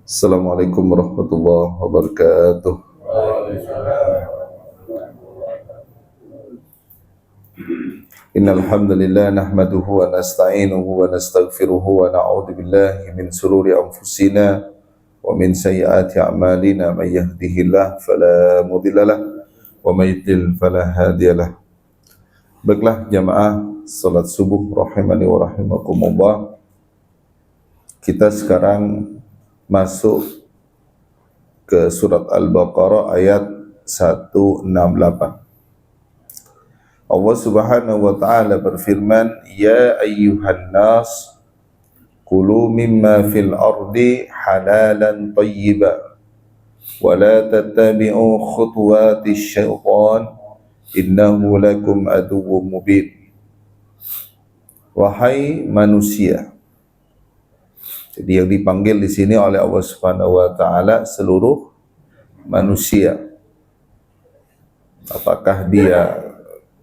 Assalamualaikum warahmatullahi wabarakatuh. Innal hamdalillah nahmaduhu wa nasta'inuhu wa nastaghfiruhu wa na'udzu billahi min shururi anfusina wa min sayyiati a'malina may yahdihillahu fala mudhillalah wa may yudlil fala hadiyalah. Baiklah jamaah salat subuh rahimani wa rahimakumullah. Kita sekarang masuk ke surat Al-Baqarah ayat 168. Allah Subhanahu wa taala berfirman, "Ya ayyuhan nas, kulu mimma fil ardi halalan thayyiban wa la tattabi'u khutuwatis syaitan innahu lakum aduwwum mubin." Wahai manusia. Jadi yang dipanggil di sini oleh Allah Subhanahu wa taala seluruh manusia. Apakah dia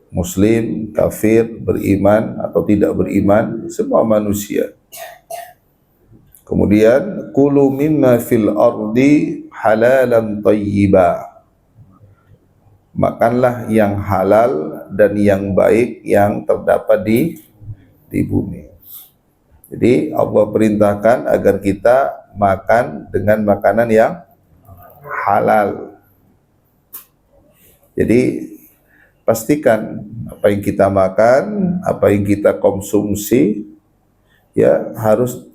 muslim, kafir, beriman atau tidak beriman, semua manusia. Kemudian kulu mimma fil ardi halalan thayyiba. Makanlah yang halal dan yang baik yang terdapat di bumi. Jadi Allah perintahkan agar kita makan dengan makanan yang halal. Jadi pastikan apa yang kita makan, apa yang kita konsumsi ya harus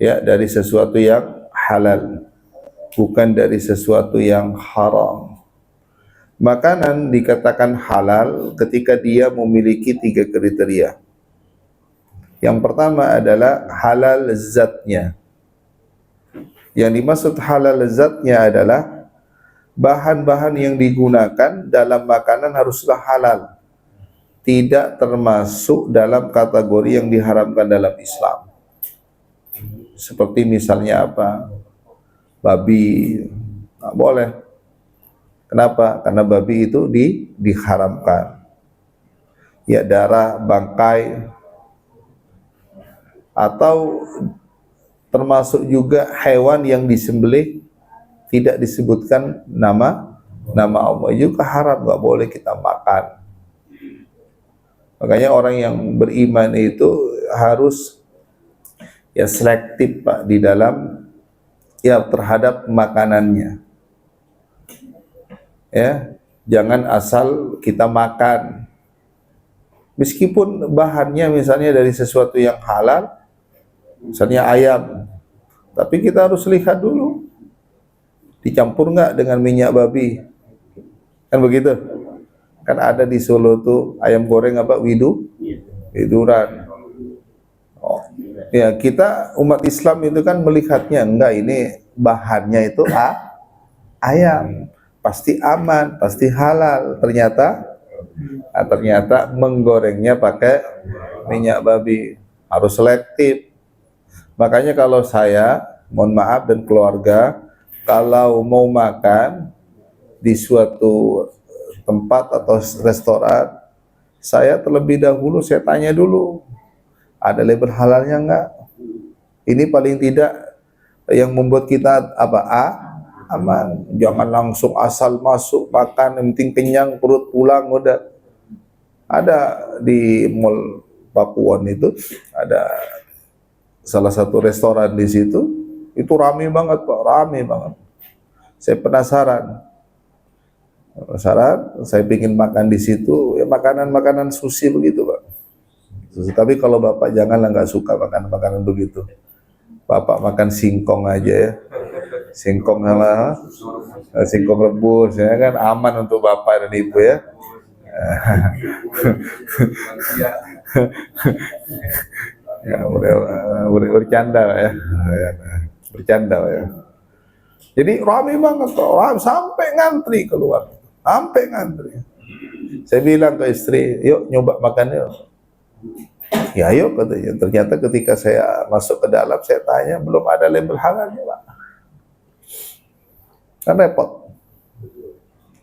ya dari sesuatu yang halal, bukan dari sesuatu yang haram. Makanan dikatakan halal ketika dia memiliki 3 kriteria. Yang pertama adalah halal zatnya. Yang dimaksud halal zatnya adalah bahan-bahan yang digunakan dalam makanan haruslah halal, tidak termasuk dalam kategori yang diharamkan dalam Islam. Seperti misalnya apa? Babi, nggak boleh. Kenapa? Karena babi itu diharamkan. Ya, darah, bangkai, atau termasuk juga hewan yang disembelih tidak disebutkan nama Allah juga haram, nggak boleh kita makan. Makanya orang yang beriman itu harus ya selektif Pak di dalam ya terhadap makanannya. Ya, jangan asal kita makan. Meskipun bahannya misalnya dari sesuatu yang halal, misalnya ayam, tapi kita harus lihat dulu dicampur nggak dengan minyak babi, kan begitu? Kan ada di Solo tuh ayam goreng apa widuran. Oh, ya kita umat Islam itu kan melihatnya enggak, ini bahannya itu ayam, pasti aman, pasti halal. Ternyata menggorengnya pakai minyak babi, harus selektif. Makanya kalau saya, mohon maaf dan keluarga, kalau mau makan di suatu tempat atau restoran, saya terlebih dahulu saya tanya dulu, ada label halalnya enggak? Ini paling tidak yang membuat kita aman. Jangan langsung asal masuk makan, yang penting kenyang perut pulang udah. Ada di Mall Pakuan itu ada salah satu restoran di situ, itu rame banget Pak, rame banget. Saya penasaran, saya ingin makan di situ, ya makanan sushi begitu Pak. Tapi kalau Bapak janganlah, nggak suka makanan begitu. Bapak makan singkong aja ya, singkong sama singkong rebus ya kan aman untuk Bapak dan Ibu ya. Ya, bercanda ya, bercanda ya. Jadi ramai banget sampai ngantri keluar, sampai ngantri. Saya bilang ke istri, yuk nyoba makan yuk. Ya yuk katanya. Ternyata ketika saya masuk ke dalam, saya tanya belum ada label halalnya Pak. Kan repot.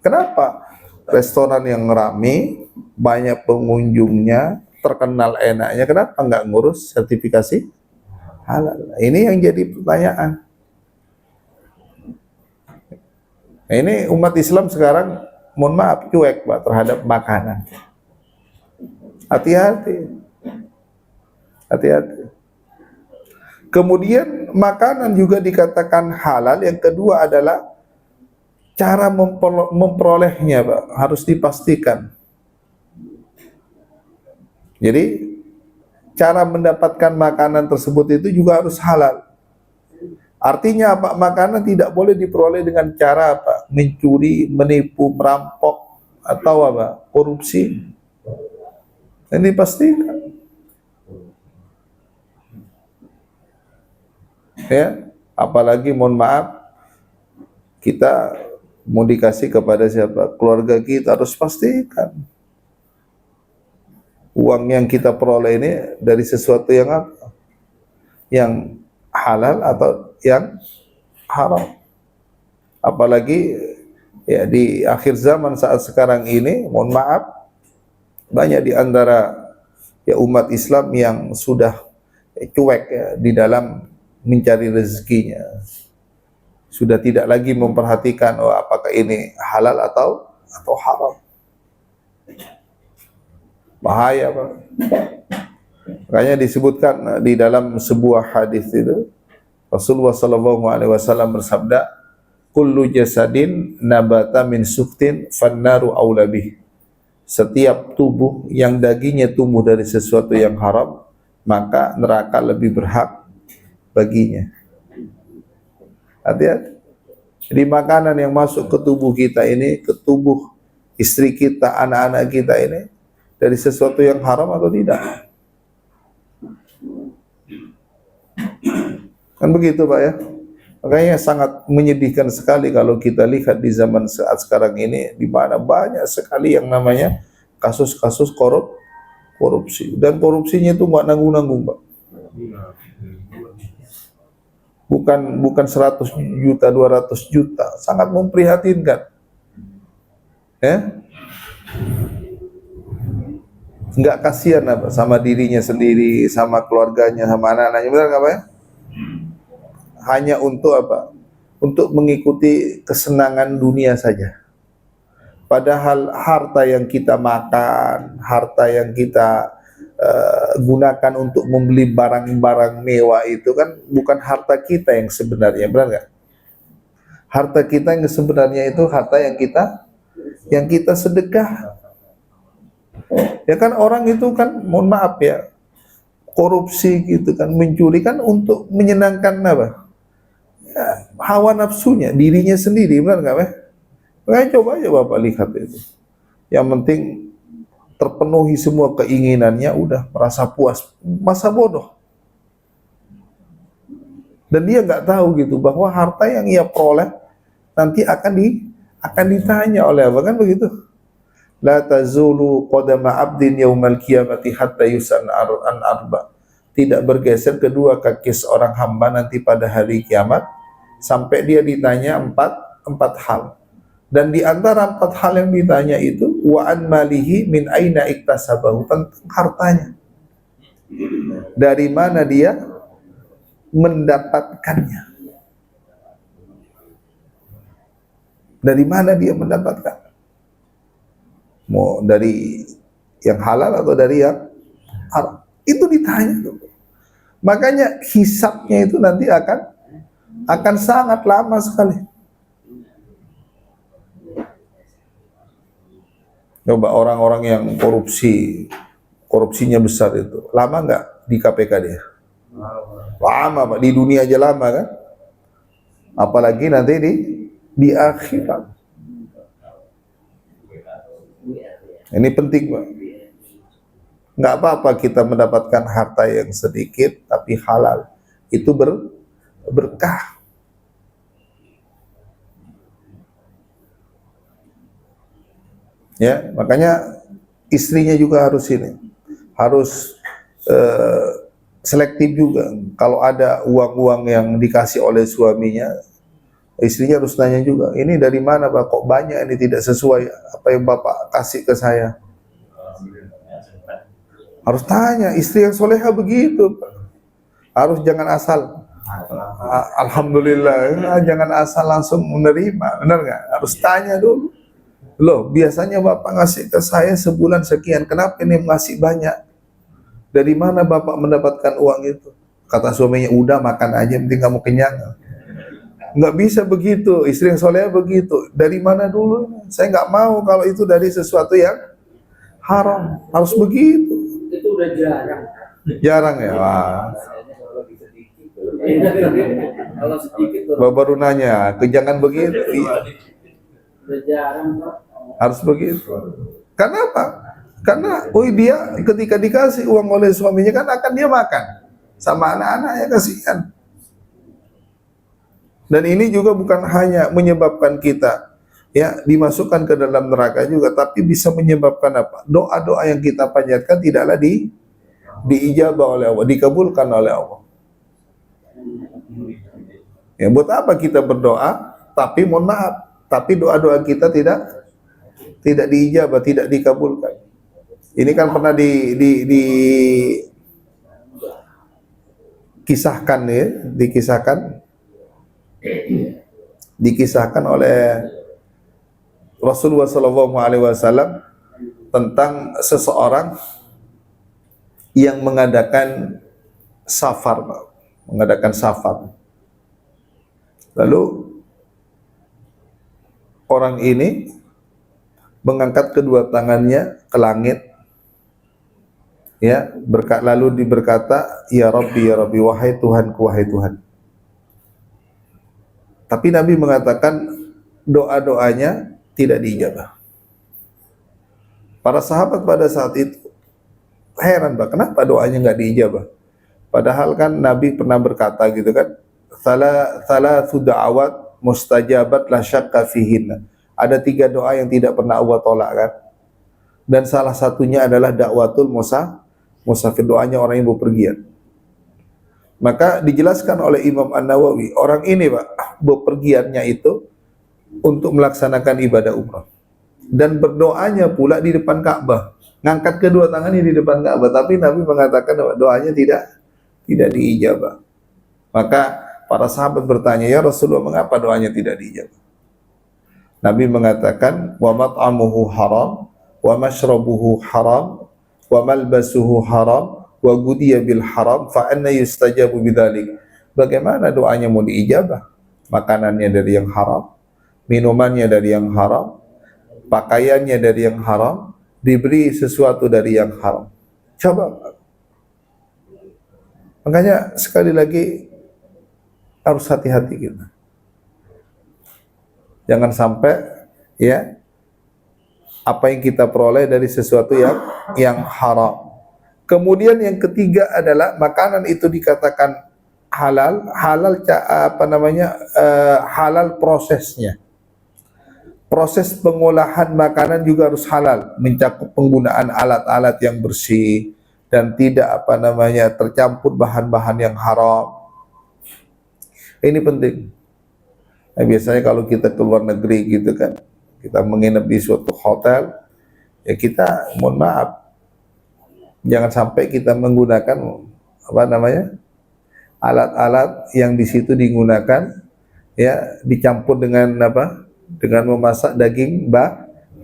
Kenapa? Restoran yang ramai, banyak pengunjungnya, terkenal enaknya, kenapa nggak ngurus sertifikasi halal? Ini yang jadi pertanyaan. Nah, ini umat Islam sekarang, mohon maaf, cuek Pak terhadap makanan. Hati-hati, hati-hati. Kemudian makanan juga dikatakan halal. Yang kedua adalah cara memperolehnya, Pak, harus dipastikan. Jadi cara mendapatkan makanan tersebut itu juga harus halal. Artinya apa? Makanan tidak boleh diperoleh dengan cara apa? Mencuri, menipu, merampok, atau apa? Korupsi. Ini dipastikan. Ya, apalagi mohon maaf, kita mau dikasih kepada siapa? Keluarga kita, harus pastikan uang yang kita peroleh ini dari sesuatu yang apa? Yang halal atau yang haram. Apalagi ya di akhir zaman saat sekarang ini, mohon maaf, banyak di antara ya umat Islam yang sudah cuek ya di dalam mencari rezekinya. Sudah tidak lagi memperhatikan apakah ini halal atau haram. Bahaya, Pak. Makanya disebutkan di dalam sebuah hadis itu, Rasulullah sallallahu alaihi wasallam bersabda, "Kullu jasadin nabata min suktin fannaru aula bih." Setiap tubuh yang dagingnya tumbuh dari sesuatu yang haram, maka neraka lebih berhak baginya. Hati-hati. Jadi makanan yang masuk ke tubuh kita ini, ke tubuh istri kita, anak-anak kita ini, dari sesuatu yang haram atau tidak? Kan begitu, Pak ya. Makanya sangat menyedihkan sekali kalau kita lihat di zaman saat sekarang ini, di mana banyak sekali yang namanya kasus-kasus korupsi. Dan korupsinya itu nggak nanggung-nanggung, Pak. Bukan 100 juta, 200 juta. Sangat memprihatinkan. Ya? Nggak kasihan apa sama dirinya sendiri, sama keluarganya, sama anak-anaknya, benar nggak, Pak ya? Hanya untuk apa? Untuk mengikuti kesenangan dunia saja. Padahal harta yang kita makan, harta yang kita gunakan untuk membeli barang-barang mewah itu kan bukan harta kita yang sebenarnya, benar nggak? Harta kita yang sebenarnya itu harta yang kita sedekah. Ya kan orang itu kan, mohon maaf ya, korupsi gitu kan, mencuri kan untuk menyenangkan apa? Ya, hawa nafsunya, dirinya sendiri, benar nggak, Pak? Makanya coba aja Bapak lihat itu. Yang penting terpenuhi semua keinginannya, udah merasa puas, masa bodoh. Dan dia nggak tahu gitu bahwa harta yang ia peroleh nanti akan ditanya oleh apa, kan begitu? La tazulu qadama 'abdin yaumal qiyamati hatta yus'al an arba. Tidak bergeser kedua kaki seorang hamba nanti pada hari kiamat sampai dia ditanya empat hal. Dan di antara 4 hal yang ditanya itu, wa an malihi min aina iktasabahu, tentang hartanya. Dari mana dia mendapatkannya? Dari mana dia mendapatkan? Mau dari yang halal atau dari yang haram? Itu ditanya. Makanya hisabnya itu nanti akan sangat lama sekali. Coba orang-orang yang korupsinya besar itu, lama nggak di KPK dia? Lama, Pak. Di dunia aja lama kan? Apalagi nanti di akhirat. Ini penting, Pak. Nggak apa-apa kita mendapatkan harta yang sedikit tapi halal. Itu berkah. Ya, makanya istrinya juga harus selektif juga. Kalau ada uang-uang yang dikasih oleh suaminya, istrinya harus tanya juga, ini dari mana Pak? Kok banyak, ini tidak sesuai apa yang Bapak kasih ke saya. Harus tanya, istri yang soleha begitu Pak. Harus jangan asal Alhamdulillah, jangan asal langsung menerima, benar nggak? Harus tanya dulu. Loh, biasanya Bapak ngasih ke saya sebulan sekian, kenapa ini ngasih banyak? Dari mana Bapak mendapatkan uang itu? Kata suaminya, udah makan aja, penting kamu kenyang. Nggak bisa begitu, istri yang soleh begitu. Dari mana dulu? Saya nggak mau kalau itu dari sesuatu yang haram. Harus begitu. Itu udah jarang. Jarang ya? Wah. Kalau sedikit Baru nanya, jangan begitu. udah jarang, Pak. Harus begitu. Karena apa? Karena dia ketika dikasih uang oleh suaminya kan akan dia makan sama anak-anaknya, kasihan. Dan ini juga bukan hanya menyebabkan kita ya dimasukkan ke dalam neraka juga, tapi bisa menyebabkan apa? Doa-doa yang kita panjatkan tidaklah diijabah oleh Allah, dikabulkan oleh Allah. Ya, buat apa kita berdoa tapi mohon maaf, tapi doa-doa kita tidak diijabah, tidak dikabulkan. Ini kan pernah kisahkan ya, dikisahkan oleh Rasulullah SAW tentang seseorang yang mengadakan safar. Lalu orang ini mengangkat kedua tangannya ke langit, ya, lalu berkata, ya Rabbi, wahai Tuhanku, wahai Tuhan. Tapi Nabi mengatakan doa-doanya tidak diijabah. Para sahabat pada saat itu heran, Pak, kenapa doanya nggak diijabah? Padahal kan Nabi pernah berkata gitu kan, thalathu da'awat mustajabat la syakka fihinna. Ada 3 doa yang tidak pernah Allah tolak kan. Dan salah satunya adalah dakwatul musafir, doanya orang yang bepergian. Maka dijelaskan oleh Imam An-Nawawi, orang ini Pak, bepergiannya itu untuk melaksanakan ibadah umrah. Dan berdoanya pula di depan Ka'bah. Ngangkat kedua tangannya di depan Ka'bah, tapi Nabi mengatakan doanya tidak diijabah. Maka para sahabat bertanya, ya Rasulullah, mengapa doanya tidak diijabah? Nabi mengatakan, wa mat'amuhu haram, wa mashrabuhu haram, wa malbasuhu haram, wa gudiya bil haram, fa anna yustajabu bidzalik. Bagaimana doanya mau diijabah? Makanannya dari yang haram, minumannya dari yang haram, pakaiannya dari yang haram, diberi sesuatu dari yang haram. Coba. Makanya sekali lagi harus hati-hati kita. Jangan sampai ya apa yang kita peroleh dari sesuatu yang haram. Kemudian yang ketiga adalah makanan itu dikatakan halal halal prosesnya. Proses pengolahan makanan juga harus halal, mencakup penggunaan alat-alat yang bersih dan tidak tercampur bahan-bahan yang haram. Ini penting. Nah, biasanya kalau kita ke luar negeri gitu kan, kita menginap di suatu hotel, ya kita mohon maaf, jangan sampai kita menggunakan alat-alat yang di situ digunakan ya dicampur dengan dengan memasak daging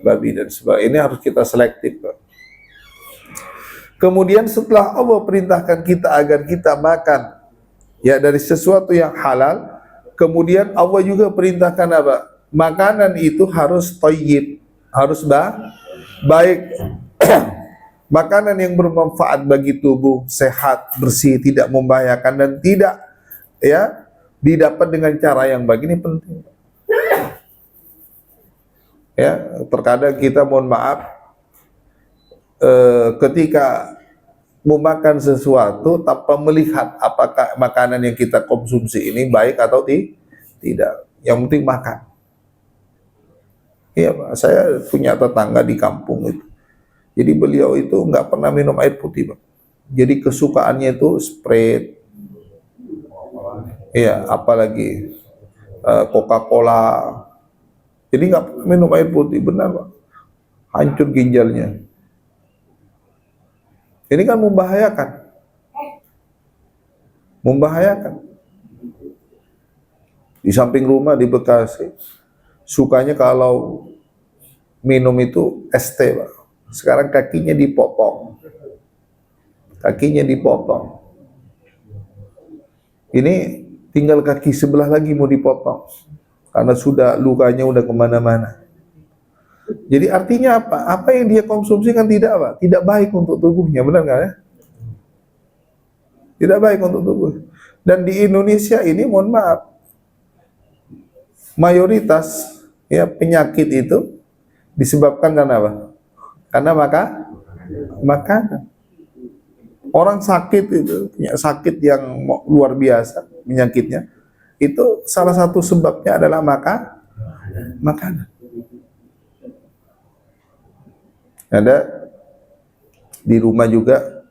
babi dan sebagainya. Ini harus kita selektif, Pak. Kemudian setelah Allah perintahkan kita agar kita makan ya dari sesuatu yang halal, kemudian Allah juga perintahkan apa? Makanan itu harus thayyib, harus baik. Makanan yang bermanfaat bagi tubuh, sehat, bersih, tidak membahayakan dan tidak ya didapat dengan cara yang baik. Ini penting. Ya, terkadang kita mohon maaf ketika memakan sesuatu tanpa melihat apakah makanan yang kita konsumsi ini baik atau tidak. Yang penting makan. Iya, Pak, saya punya tetangga di kampung itu. Jadi beliau itu nggak pernah minum air putih, Pak. Jadi kesukaannya itu Sprite. Iya, apalagi Coca-Cola. Jadi nggak pernah minum air putih, benar, Pak. Hancur ginjalnya. Ini kan membahayakan. di samping rumah di Bekasi. Sukanya kalau minum itu es teh, Pak. Sekarang kakinya dipotong. Kakinya dipotong. Ini tinggal kaki sebelah lagi mau dipotong. Karena sudah lukanya udah kemana-mana. Jadi artinya apa? Apa yang dia konsumsi kan tidak apa? Tidak baik untuk tubuhnya, benar nggak ya? Tidak baik untuk tubuh. Dan di Indonesia ini, mohon maaf, mayoritas ya penyakit itu disebabkan karena apa? Karena makanan. Orang sakit itu, punya sakit yang luar biasa penyakitnya, itu salah satu sebabnya adalah makanan. Ada di rumah juga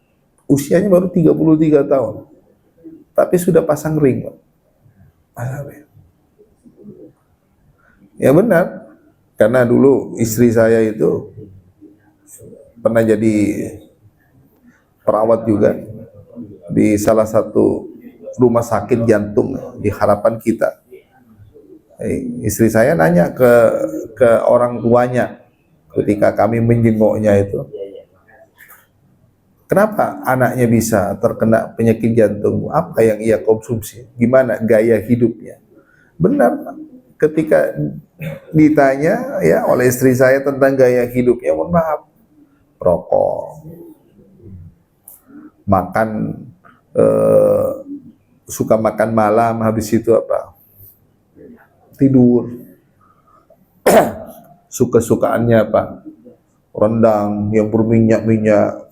usianya baru 33 tahun, tapi sudah pasang ring, Pak. Pasang ring. Ya benar, karena dulu istri saya itu pernah jadi perawat juga di salah satu rumah sakit jantung di Harapan Kita. Istri saya nanya ke orang tuanya ketika kami menjenguknya itu, kenapa anaknya bisa terkena penyakit jantung? Apa yang ia konsumsi? Gimana gaya hidupnya? Benar, Pak. Ketika ditanya ya oleh istri saya tentang gaya hidupnya, mohon maaf, rokok, makan suka makan malam, habis itu apa? Tidur. Suka-sukaannya apa? Rendang yang berminyak-minyak.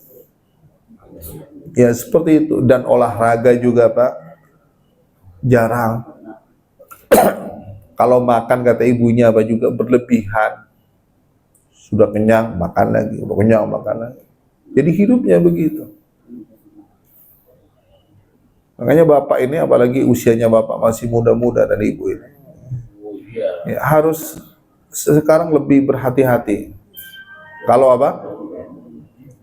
Ya seperti itu. Dan olahraga juga, Pak, jarang. Kalau makan kata ibunya apa juga berlebihan. Sudah kenyang makan lagi, udah kenyang makan lagi. Jadi hidupnya begitu. Makanya bapak ini, apalagi usianya bapak masih muda-muda dan ibu ini, ya, harus sekarang lebih berhati-hati. Kalau apa?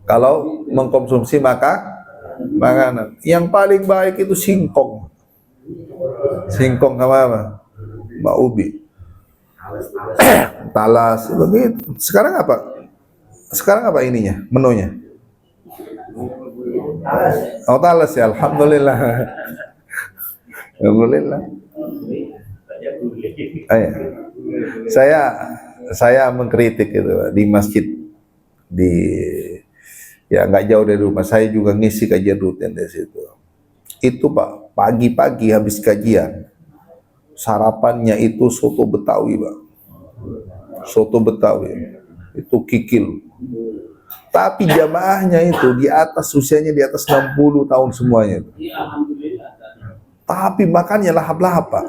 Kalau mengkonsumsi makanan. Yang paling baik itu singkong. Singkong sama apa? Mbak ubi. Talas, begitu. Sekarang apa? Sekarang apa ininya? Menunya? Oh, talas ya, alhamdulillah. Alhamdulillah. Saya mengkritik itu di masjid ya nggak jauh dari rumah saya juga ngisi kajian rutin di situ. Itu Pak, pagi-pagi habis kajian sarapannya itu soto Betawi, Pak. Soto Betawi itu kikil. Tapi jamaahnya itu di atas, usianya di atas 60 tahun semuanya. Tapi makannya lahap-lahap, Pak.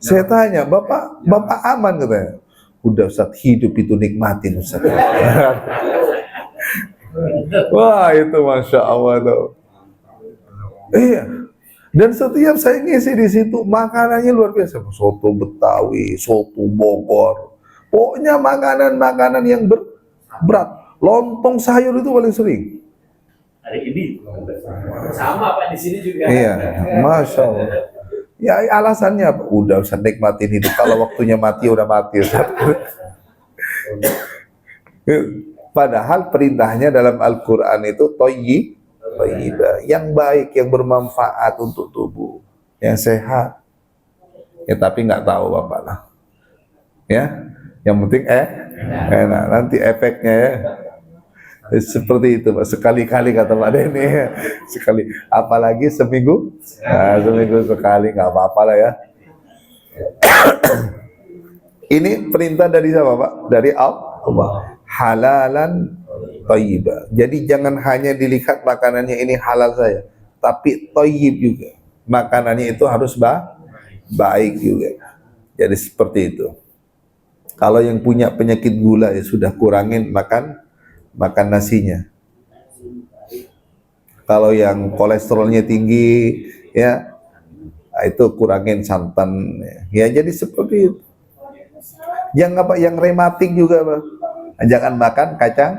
Saya tanya, Bapak aman katanya. Udah Ustaz, hidup itu nikmatin Ustaz. Wah, itu Masya Allah tuh. Iya. Dan setiap saya ngisi di situ makanannya luar biasa. Soto Betawi, soto Bogor. Pokoknya makanan-makanan yang berat. Lontong sayur itu paling sering. Hari ini sama Pak, di sini juga. Iya, Masya Allah. Ya alasannya apa? Udah Ustaz, nikmatin hidup. Kalau waktunya mati udah mati Ustaz. Padahal perintahnya dalam Al-Quran itu thayyibah, yang baik, yang bermanfaat untuk tubuh, yang sehat. Ya tapi nggak tahu Bapak lah. Ya, yang penting enak. Nanti efeknya ya. Seperti itu Pak, sekali-kali kata Pak Denny, sekali, apalagi seminggu, nah, seminggu sekali nggak apa-apa lah ya. Ini perintah dari siapa Pak? Dari Allah, halalan thayyibah. Jadi jangan hanya dilihat makanannya ini halal saja, tapi thayyib juga. Makanannya itu harus baik juga. Jadi seperti itu. Kalau yang punya penyakit gula ya sudah kurangin makan nasinya. Kalau yang kolesterolnya tinggi ya itu kurangin santan ya. Jadi seperti itu. Yang rematik juga Pak, jangan makan kacang.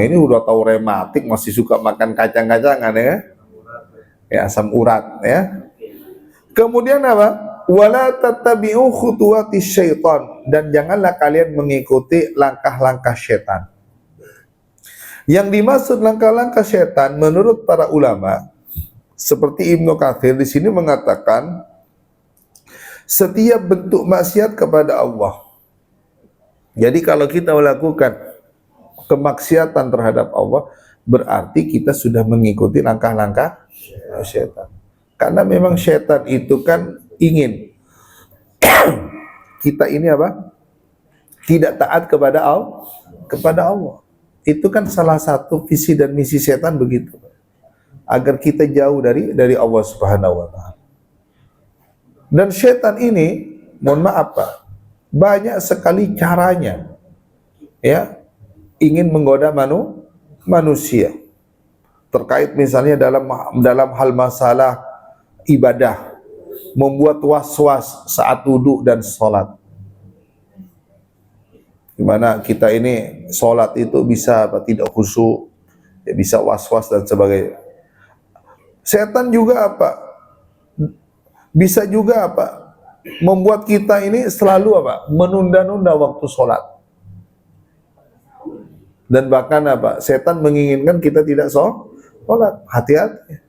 Ini udah tahu rematik masih suka makan kacang-kacangan ya. Ya asam urat ya. Kemudian apa? wala tattabi'u khutuwatis syaitan, dan janganlah kalian mengikuti langkah-langkah syaitan. Yang dimaksud langkah-langkah syaitan menurut para ulama seperti Ibnu Katsir di sini mengatakan setiap bentuk maksiat kepada Allah. Jadi kalau kita melakukan kemaksiatan terhadap Allah, berarti kita sudah mengikuti langkah-langkah syaitan. Karena memang syaitan itu kan ingin kita ini apa? Tidak taat kepada Allah. Itu kan salah satu visi dan misi setan begitu, agar kita jauh dari Allah Subhanahu wa taala. Dan setan ini, mohon maaf Pak, banyak sekali caranya, ya, ingin menggoda manusia. Terkait misalnya dalam hal masalah ibadah, membuat was-was saat wudhu dan sholat. Dimana kita ini sholat itu bisa apa, tidak khusyuk, ya, bisa was-was dan sebagainya. Setan juga apa? Bisa juga apa? Membuat kita ini selalu apa? Menunda-nunda waktu sholat. Dan bahkan apa? Setan menginginkan kita tidak sholat. Hati-hati.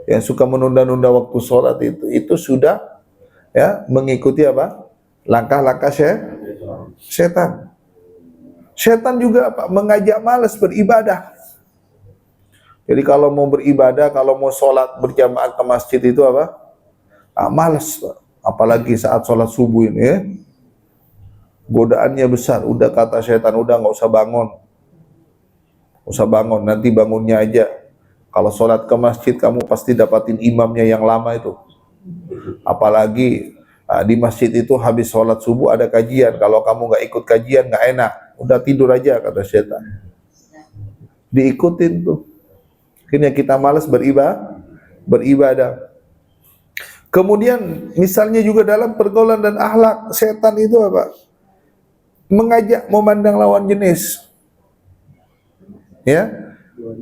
Yang suka menunda-nunda waktu sholat itu sudah, ya, mengikuti apa? Langkah-langkah setan. Setan juga apa? Mengajak malas beribadah. Jadi kalau mau beribadah, kalau mau sholat berjamaah ke masjid itu apa? Malas, Pak. Apalagi saat sholat subuh ini, ya. Godaannya besar. Udah kata setan, udah nggak usah bangun. Nggak usah bangun, nanti bangunnya aja. Kalau sholat ke masjid, kamu pasti dapatin imamnya yang lama itu. Apalagi di masjid itu habis sholat subuh ada kajian. Kalau kamu nggak ikut kajian nggak enak. Udah tidur aja, kata setan. Diikutin tuh. Akhirnya kita malas beribadah. Kemudian misalnya juga dalam pergaulan dan akhlak, setan itu apa? Mengajak memandang lawan jenis. Ya.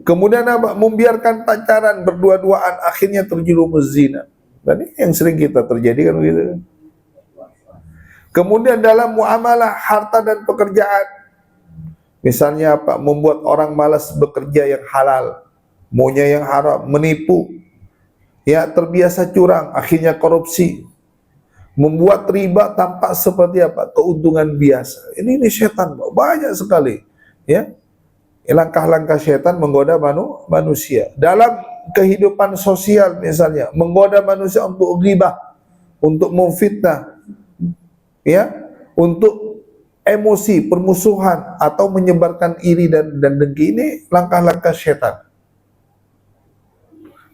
Kemudian apa? Membiarkan pacaran berdua-duaan, akhirnya terjerumus zina. Dan ini yang sering kita terjadi kan begitu. Kemudian dalam muamalah harta dan pekerjaan, misalnya apa? Membuat orang malas bekerja yang halal, maunya yang haram, menipu, ya, terbiasa curang, akhirnya korupsi, membuat riba tampak seperti apa? Keuntungan biasa. Ini setan, banyak sekali, ya. Langkah-langkah setan menggoda manusia. Dalam kehidupan sosial misalnya, menggoda manusia untuk ghibah, untuk memfitnah, ya, untuk emosi, permusuhan, atau menyebarkan iri dan dengki. Ini langkah-langkah setan.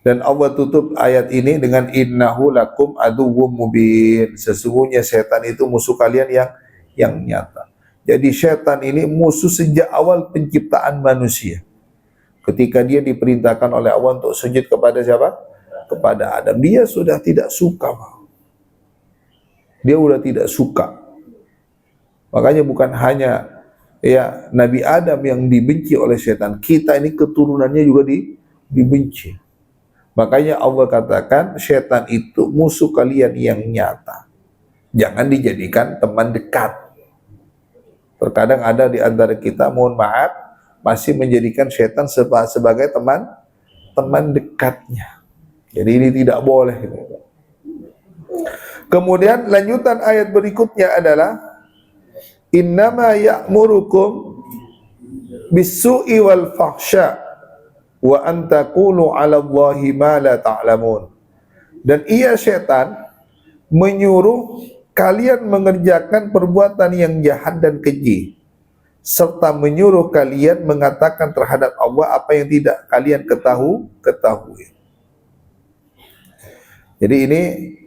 Dan Allah tutup ayat ini dengan innahu lakum aduwwum mubin. Sesungguhnya setan itu musuh kalian yang nyata. Jadi setan ini musuh sejak awal penciptaan manusia. Ketika dia diperintahkan oleh Allah untuk sujud kepada siapa? Kepada Adam. Dia sudah tidak suka. Dia sudah tidak suka. Makanya bukan hanya, ya, Nabi Adam yang dibenci oleh setan. Kita ini keturunannya juga dibenci. Makanya Allah katakan setan itu musuh kalian yang nyata. Jangan dijadikan teman dekat. Terkadang ada di antara kita, mohon maaf, masih menjadikan setan sebagai teman dekatnya. Jadi ini tidak boleh. Kemudian lanjutan ayat berikutnya adalah innama ya'murukum bis-su'i wal fahsya wa an taqulu 'ala Allahi ma la ta'lamun. Dan ia setan menyuruh kalian mengerjakan perbuatan yang jahat dan keji, serta menyuruh kalian mengatakan terhadap Allah apa yang tidak kalian ketahui. Jadi ini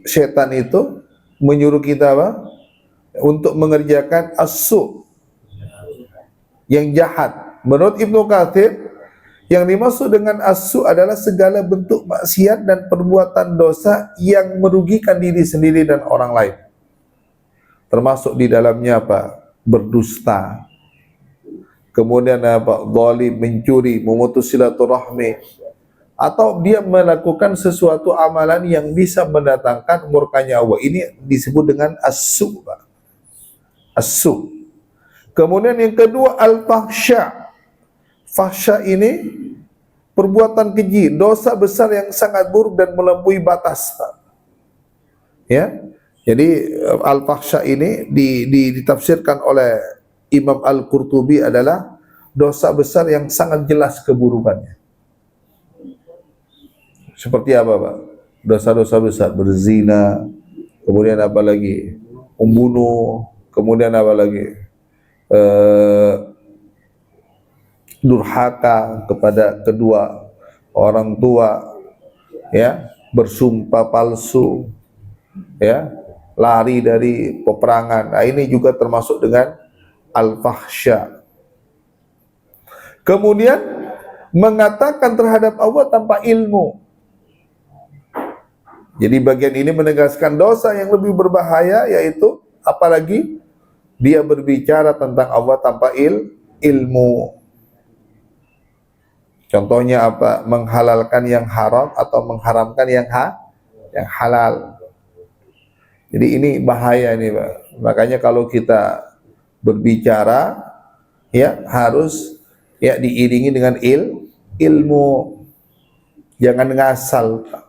setan itu menyuruh kita apa? Untuk mengerjakan as-su, yang jahat. Menurut Ibnu Katsir, yang dimaksud dengan as-su adalah segala bentuk maksiat dan perbuatan dosa yang merugikan diri sendiri dan orang lain. Termasuk di dalamnya apa? Berdusta. Kemudian apa? Zalim, mencuri, memutus silaturahmi, atau dia melakukan sesuatu amalan yang bisa mendatangkan murkanya Allah. Ini disebut dengan as-su', Pak. As-su'. Kemudian yang kedua al-fahsya. Fahsya ini perbuatan keji, dosa besar yang sangat buruk dan melampaui batas, Pak. Ya. Jadi al-fahsya ini ditafsirkan oleh Imam Al-Qurtubi adalah dosa besar yang sangat jelas keburukannya. Seperti apa, Pak? Dosa-dosa besar, berzina, kemudian apa lagi? Membunuh, kemudian apa lagi? Durhaka kepada kedua orang tua, ya, bersumpah palsu, ya, lari dari peperangan. Nah, ini juga termasuk dengan al-fahsya. Kemudian mengatakan terhadap Allah tanpa ilmu. Jadi bagian ini menegaskan dosa yang lebih berbahaya, yaitu apalagi dia berbicara tentang Allah tanpa ilmu. Contohnya apa? Menghalalkan yang haram atau mengharamkan yang halal. Jadi ini bahaya nih, Pak. Makanya kalau kita berbicara, ya harus ya diiringi dengan ilmu. Jangan ngasal, Pak.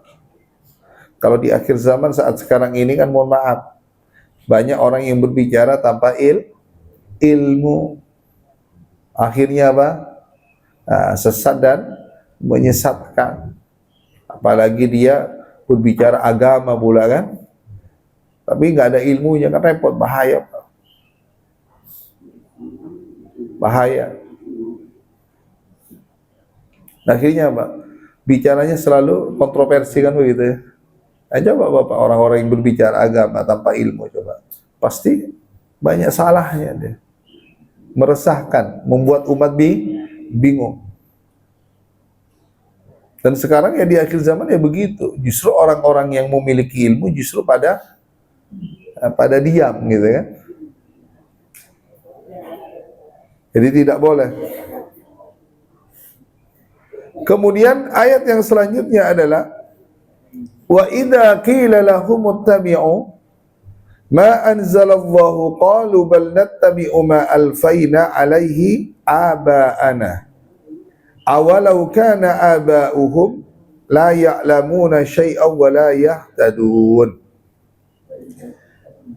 Kalau di akhir zaman saat sekarang ini kan, mohon maaf, banyak orang yang berbicara tanpa ilmu. Akhirnya apa? Nah, sesat dan menyesatkan. Apalagi dia berbicara agama pula kan, tapi nggak ada ilmunya kan repot, bahaya, Pak. Bahaya. Akhirnya, Pak, bicaranya selalu kontroversi kan begitu ya. Nah, coba Bapak orang-orang yang berbicara agama tanpa ilmu, coba pasti banyak salahnya dia, meresahkan, membuat umat bingung. Dan sekarang ya di akhir zaman ya begitu, justru orang-orang yang memiliki ilmu justru pada diam gitu kan. Jadi tidak boleh. Kemudian ayat yang selanjutnya adalah wa idza qila lahum ittabi'u ma anzalallahu qalu bal nattabi'u ma alfayna alaihi aba'ana awalau kana aba'uhum la ya'lamuna syai'an wa la yahtadun.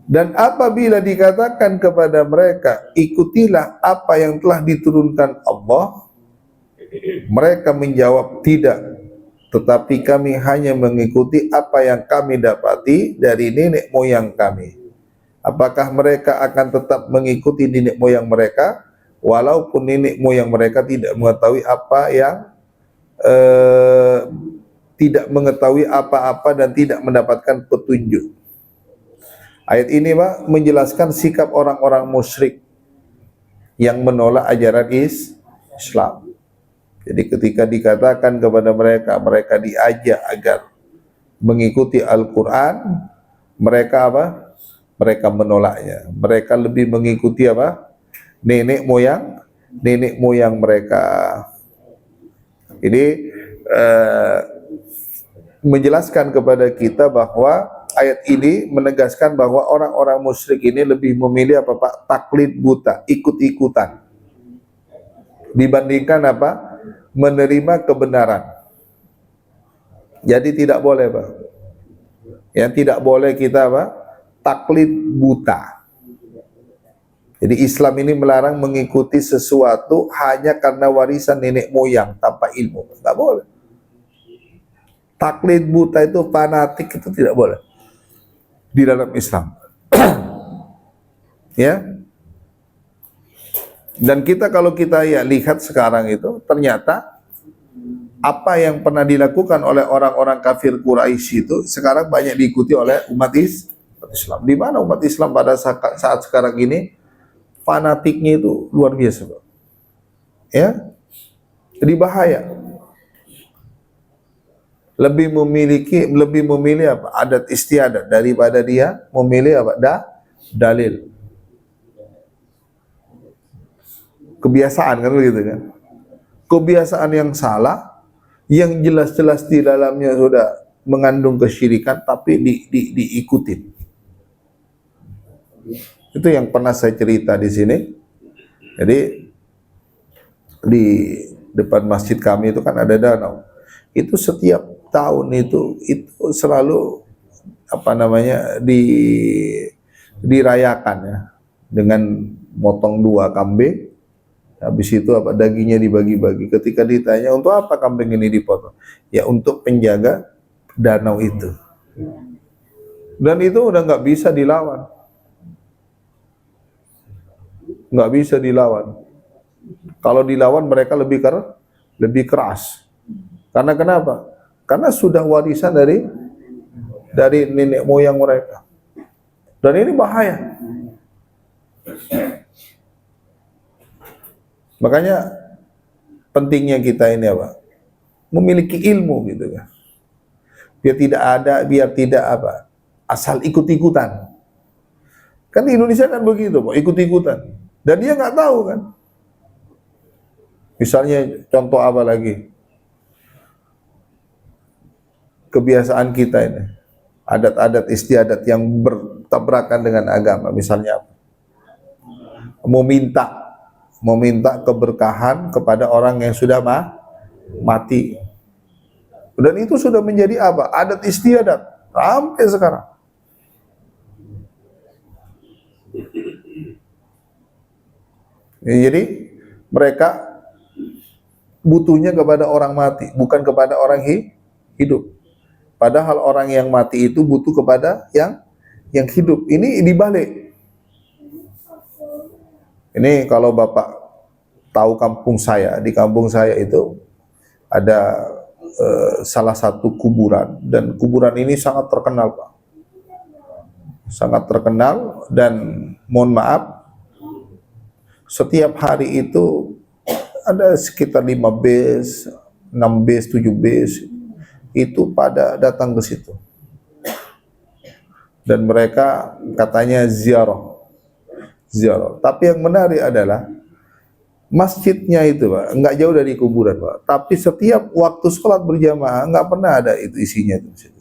Dan apabila dikatakan kepada mereka, ikutilah apa yang telah diturunkan Allah, mereka menjawab, tidak, tetapi kami hanya mengikuti apa yang kami dapati dari nenek moyang kami. Apakah mereka akan tetap mengikuti nenek moyang mereka, walaupun nenek moyang mereka tidak mengetahui apa yang tidak mengetahui apa-apa dan tidak mendapatkan petunjuk. Ayat ini, Pak, menjelaskan sikap orang-orang musyrik yang menolak ajaran Islam. Jadi ketika dikatakan kepada mereka, mereka diajak agar mengikuti Al-Quran, mereka apa? Mereka menolaknya. Mereka lebih mengikuti apa? Nenek moyang mereka. Ini menjelaskan kepada kita bahwa ayat ini menegaskan bahwa orang-orang musyrik ini lebih memilih apa, Pak? Taklid buta, ikut-ikutan, dibandingkan apa? Menerima kebenaran. Jadi tidak boleh, Pak. Yang tidak boleh kita apa? Taklid buta. Jadi Islam ini melarang mengikuti sesuatu hanya karena warisan nenek moyang tanpa ilmu. Tidak boleh. Taklid buta itu, fanatik itu tidak boleh di dalam Islam. Ya. Dan kita kalau kita ya lihat sekarang itu, ternyata apa yang pernah dilakukan oleh orang-orang kafir Quraisy itu sekarang banyak diikuti oleh umat Islam. Di mana umat Islam pada saat sekarang ini fanatiknya itu luar biasa, Pak. Ya. Jadi bahaya. Lebih memilih apa? Adat istiadat daripada dia memilih apa? Dalil. Kebiasaan kan begitu kan? Kebiasaan yang salah yang jelas-jelas di dalamnya sudah mengandung kesyirikan, tapi diikutin. Itu yang pernah saya cerita di sini. Jadi di depan masjid kami itu kan ada danau. Itu setiap tahun itu selalu dirayakan ya, dengan motong 2 kambing. Habis itu dagingnya dibagi-bagi. Ketika ditanya untuk apa kambing ini dipotong, ya untuk penjaga danau itu. Dan itu udah nggak bisa dilawan, nggak bisa dilawan. Kalau dilawan mereka lebih keras. Karena kenapa? Karena sudah warisan dari nenek moyang mereka. Dan ini bahaya. Makanya pentingnya kita ini apa? Memiliki ilmu gitu kan. Biar tidak asal ikut-ikutan. Kan di Indonesia kan begitu, Pak, ikut-ikutan. Dan dia nggak tahu kan. Misalnya contoh apa lagi? Kebiasaan kita ini. Adat-adat istiadat yang bertabrakan dengan agama, misalnya apa? Meminta keberkahan kepada orang yang sudah mati. Dan itu sudah menjadi apa? Adat istiadat sampai sekarang. Jadi mereka butuhnya kepada orang mati, bukan kepada orang hidup. Padahal orang yang mati itu butuh kepada yang hidup. Ini dibalik. Ini kalau Bapak tahu kampung saya, di kampung saya itu ada salah satu kuburan, dan kuburan ini sangat terkenal, Pak. Sangat terkenal, dan mohon maaf, setiap hari itu ada sekitar 5 bus, 6 bus, 7 bus itu pada datang ke situ. Dan mereka katanya ziarah. Tapi yang menarik adalah masjidnya itu, Pak, nggak jauh dari kuburan, Pak. Tapi setiap waktu sholat berjamaah nggak pernah ada itu isinya itu.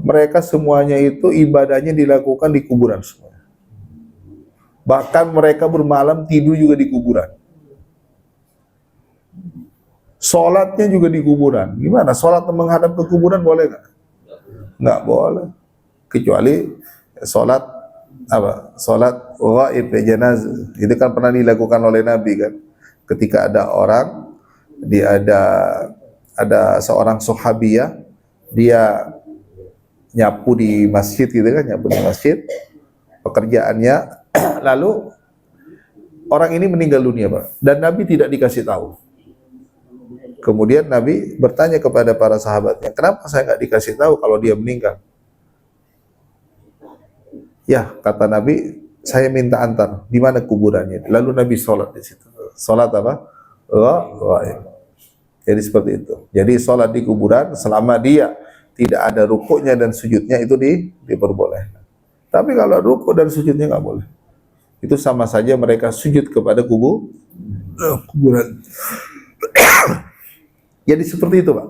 Mereka semuanya itu ibadahnya dilakukan di kuburan semua. Bahkan mereka bermalam tidur juga di kuburan. Sholatnya juga di kuburan. Gimana? Sholat menghadap ke kuburan boleh nggak? Nggak boleh. Kecuali sholat sholat ghaib jenazah. Itu kan pernah dilakukan oleh Nabi kan. Ketika ada orang, ada seorang sahabiyah, dia nyapu di masjid gitu kan, nyapu di masjid. Pekerjaannya lalu orang ini meninggal dunia, Pak. Dan Nabi tidak dikasih tahu. Kemudian Nabi bertanya kepada para sahabatnya, kenapa saya nggak dikasih tahu kalau dia meninggal? Ya, kata Nabi, saya minta antar. Di mana kuburannya? Lalu Nabi sholat di situ. Sholat apa? Ghaib. Jadi seperti itu. Jadi sholat di kuburan selama dia tidak ada rukuknya dan sujudnya itu diperbolehkan. Tapi kalau rukuk dan sujudnya nggak boleh. Itu sama saja mereka sujud kepada kuburan. Jadi seperti itu, Pak.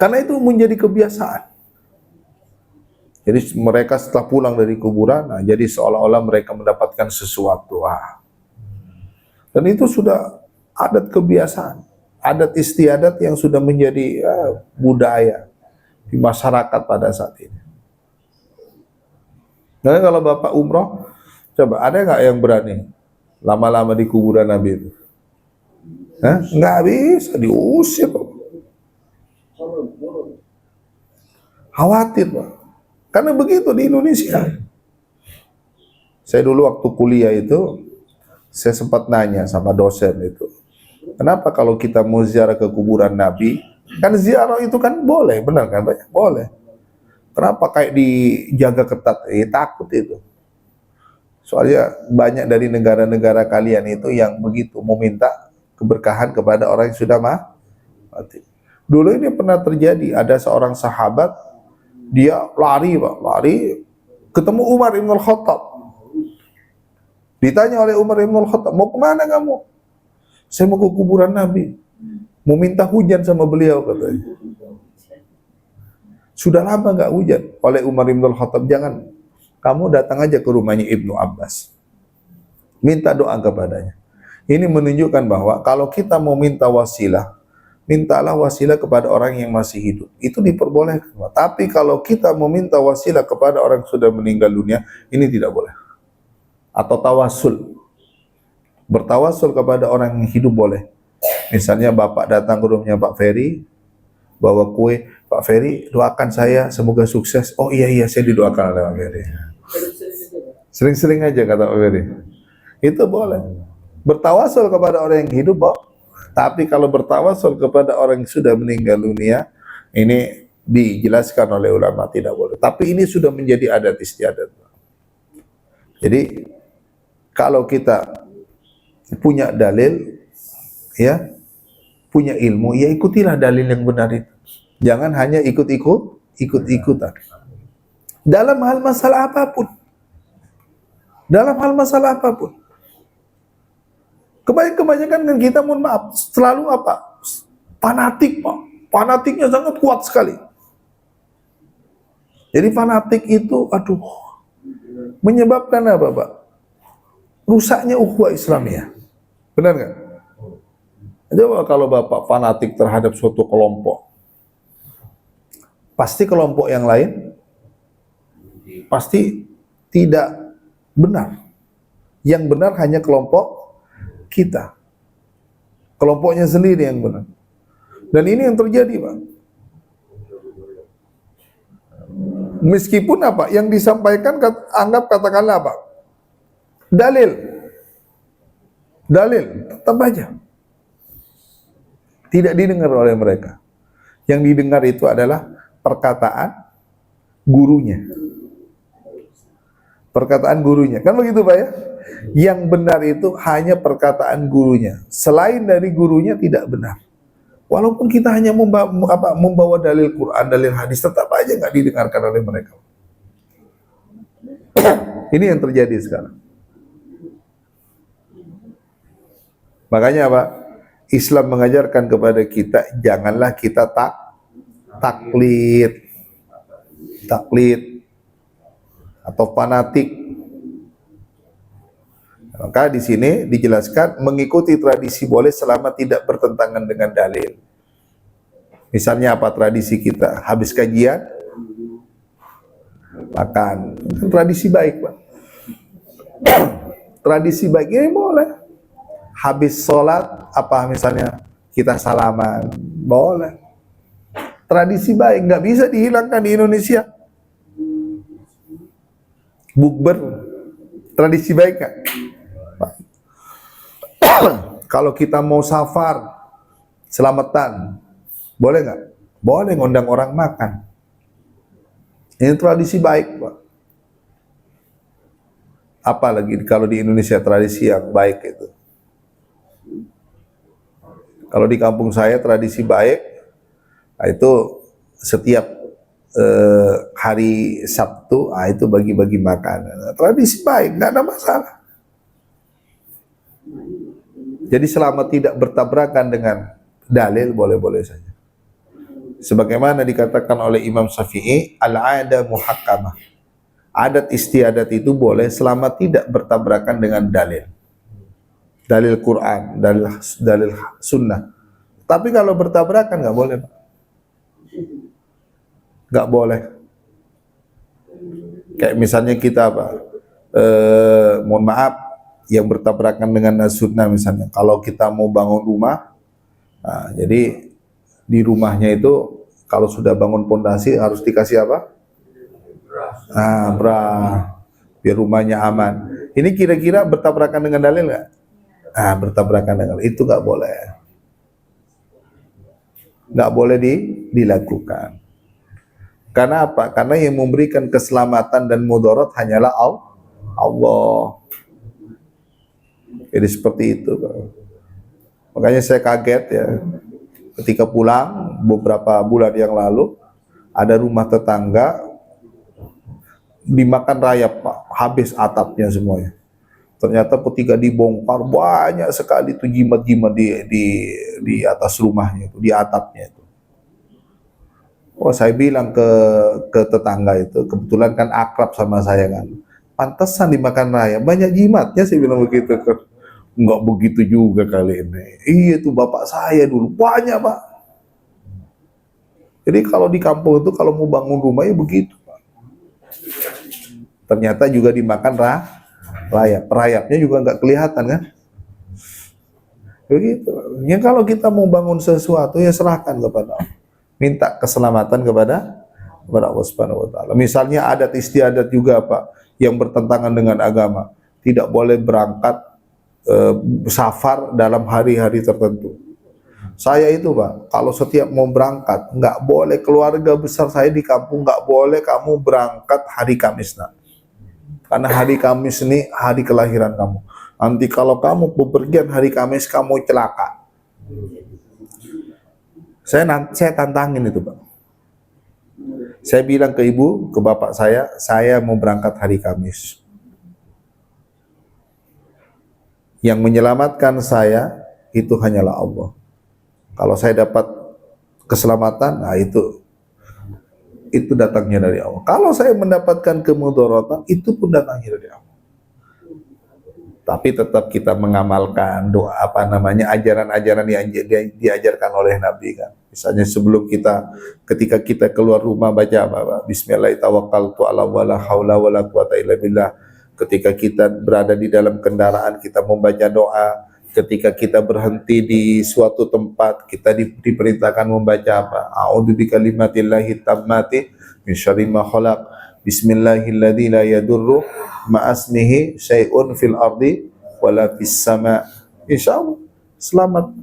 Karena itu menjadi kebiasaan. Jadi mereka setelah pulang dari kuburan, jadi seolah-olah mereka mendapatkan sesuatu. Dan itu sudah adat kebiasaan, adat istiadat yang sudah menjadi budaya di masyarakat pada saat ini. Nah, kalau Bapak umroh, coba ada nggak yang berani lama-lama di kuburan Nabi itu? Nggak bisa, diusir. Khawatir, Pak. Karena begitu di Indonesia. Saya dulu waktu kuliah itu, saya sempat nanya sama dosen itu, kenapa kalau kita mau ziarah ke kuburan Nabi, kan ziarah itu kan boleh, benar kan Pak? Boleh. Kenapa kayak dijaga ketat? Takut itu. Soalnya banyak dari negara-negara kalian itu yang begitu meminta keberkahan kepada orang yang sudah mati. Dulu ini pernah terjadi, ada seorang sahabat, dia lari, Pak, ketemu Umar Ibn Khattab. Ditanya oleh Umar Ibn Khattab, mau kemana kamu? Saya mau ke kuburan Nabi. mau minta hujan sama beliau katanya. Sudah lama nggak hujan. Oleh Umar bin Khattab, jangan, kamu datang aja ke rumahnya Ibnu Abbas, minta doa kepadanya. Ini menunjukkan bahwa kalau kita mau minta wasilah, mintalah wasilah kepada orang yang masih hidup. Itu diperbolehkan. Tapi kalau kita mau minta wasilah kepada orang yang sudah meninggal dunia, ini tidak boleh. Atau tawasul. Bertawasul kepada orang yang hidup boleh. Misalnya bapak datang ke rumahnya Pak Ferry, bawa kue, Pak Ferry doakan saya semoga sukses. Oh iya saya didoakan oleh Pak Ferry. Sering-sering aja kata Pak Ferry. Itu boleh. Bertawasul kepada orang yang hidup, tapi kalau bertawasul kepada orang yang sudah meninggal dunia, ini dijelaskan oleh ulama tidak boleh. Tapi ini sudah menjadi adat istiadat. Jadi kalau kita punya dalil, ya, punya ilmu, ya ikutilah dalil yang benar itu. Jangan hanya ikut-ikutan. Dalam hal masalah apapun. Dalam hal masalah apapun. Kebanyakan kan kita, mohon maaf, selalu apa? Fanatik, Pak. Fanatiknya sangat kuat sekali. Jadi fanatik itu, menyebabkan apa, Pak? Rusaknya ukhuwah Islamiyah. Benar nggak? Coba kalau Bapak fanatik terhadap suatu kelompok, pasti kelompok yang lain pasti tidak benar. Yang benar hanya kelompok kita. Kelompoknya sendiri yang benar. Dan ini yang terjadi, Pak. Meskipun apa? Yang disampaikan anggap katakanlah apa? Dalil, tetap aja tidak didengar oleh mereka. Yang didengar itu adalah perkataan gurunya. Perkataan gurunya. Kan begitu, Pak ya? Yang benar itu hanya perkataan gurunya. Selain dari gurunya tidak benar. Walaupun kita hanya membawa dalil Quran, dalil hadis, tetap aja nggak didengarkan oleh mereka. Ini yang terjadi sekarang. Makanya apa? Islam mengajarkan kepada kita, janganlah kita taklid atau fanatik. Maka di sini dijelaskan mengikuti tradisi boleh selama tidak bertentangan dengan dalil. Misalnya apa tradisi kita? Habis kajian makan. Tradisi baik, Pak. Tradisi baik ini boleh. Habis sholat apa misalnya kita salaman, boleh. Tradisi baik, nggak bisa dihilangkan di Indonesia. Bukber, tradisi baik kan? Kalau kita mau safar, selamatan, boleh nggak? Boleh ngundang orang makan. Ini tradisi baik, Pak. Apalagi kalau di Indonesia tradisi yang baik itu. Kalau di kampung saya tradisi baik, itu setiap hari Sabtu, itu bagi-bagi makan. Tradisi baik, nggak ada masalah. Jadi selama tidak bertabrakan dengan dalil, boleh-boleh saja. Sebagaimana dikatakan oleh Imam Syafi'i, al-'ada muhakkamah. Adat istiadat itu boleh selama tidak bertabrakan dengan dalil. Dalil Quran, dalil sunnah. Tapi kalau bertabrakan nggak boleh, Pak. Nggak boleh. Kayak misalnya kita mohon maaf, yang bertabrakan dengan sunnah misalnya. Kalau kita mau bangun rumah, jadi di rumahnya itu kalau sudah bangun pondasi harus dikasih apa? Brah, biar rumahnya aman. Ini kira-kira bertabrakan dengan dalil nggak? Bertabrakan dengan itu nggak boleh. Nggak boleh dilakukan. Karena apa? Karena yang memberikan keselamatan dan mudarat hanyalah Allah. Jadi seperti itu. Makanya saya kaget ya, ketika pulang beberapa bulan yang lalu, ada rumah tetangga dimakan rayap, Pak, habis atapnya semuanya. Ternyata ketika dibongkar banyak sekali tuh jimat-jimat di atas rumahnya itu, di atapnya itu. Oh, saya bilang ke tetangga itu, kebetulan kan akrab sama saya kan. Pantesan dimakan raya, banyak jimatnya, saya bilang begitu kan. Enggak begitu juga kali ini. Iya tuh bapak saya dulu banyak, Pak. Jadi kalau di kampung itu kalau mau bangun rumah ya begitu, Pak. Ternyata juga dimakan rayap. Rayapnya juga nggak kelihatan kan? Begitu. Ya kalau kita mau bangun sesuatu ya serahkan kepada Allah. Minta keselamatan kepada Allah Subhanahu wa taala. Misalnya adat istiadat juga, Pak, yang bertentangan dengan agama. Tidak boleh berangkat safar dalam hari-hari tertentu. Saya itu, Pak, kalau setiap mau berangkat, nggak boleh, keluarga besar saya di kampung nggak boleh kamu berangkat hari Kamis, nak. Karena hari Kamis ini hari kelahiran kamu. Nanti kalau kamu bepergian hari Kamis, kamu celaka. Saya tantangin itu, Pak. Saya bilang ke ibu, ke bapak saya mau berangkat hari Kamis. Yang menyelamatkan saya itu hanyalah Allah. Kalau saya dapat keselamatan, nah itu datangnya dari Allah. Kalau saya mendapatkan kemudaratan, itu pun datangnya dari Allah. Tapi tetap kita mengamalkan doa ajaran-ajaran yang diajarkan oleh Nabi kan. Misalnya sebelum ketika kita keluar rumah baca apa? Bismillahirrahmanirrahim wala haula wala quwata illa billah. Ketika kita berada di dalam kendaraan kita membaca doa. Ketika kita berhenti di suatu tempat kita diperintahkan membaca apa? A'udzu bikalimatillahi tammati min syarri ma khalaq. Bismillahilladzi la yadurru ma'asmihi syai'un fil ardi wala fis sama. Insyaallah selamat.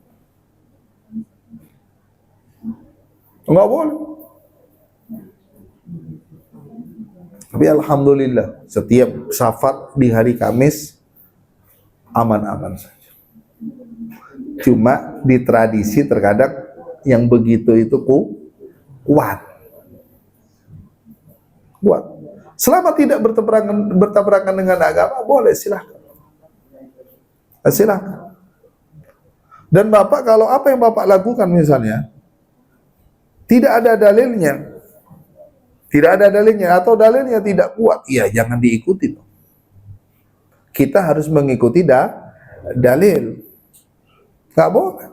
Enggak boleh. Tapi alhamdulillah setiap safar di hari Kamis aman-aman saja. Cuma di tradisi terkadang yang begitu itu kuat. Selama tidak bertabrakan dengan agama, boleh silahkan. Silahkan. Dan Bapak kalau apa yang Bapak lakukan misalnya tidak ada dalilnya, atau dalilnya tidak kuat, ya jangan diikuti. Kita harus mengikuti dalil. Nggak boleh.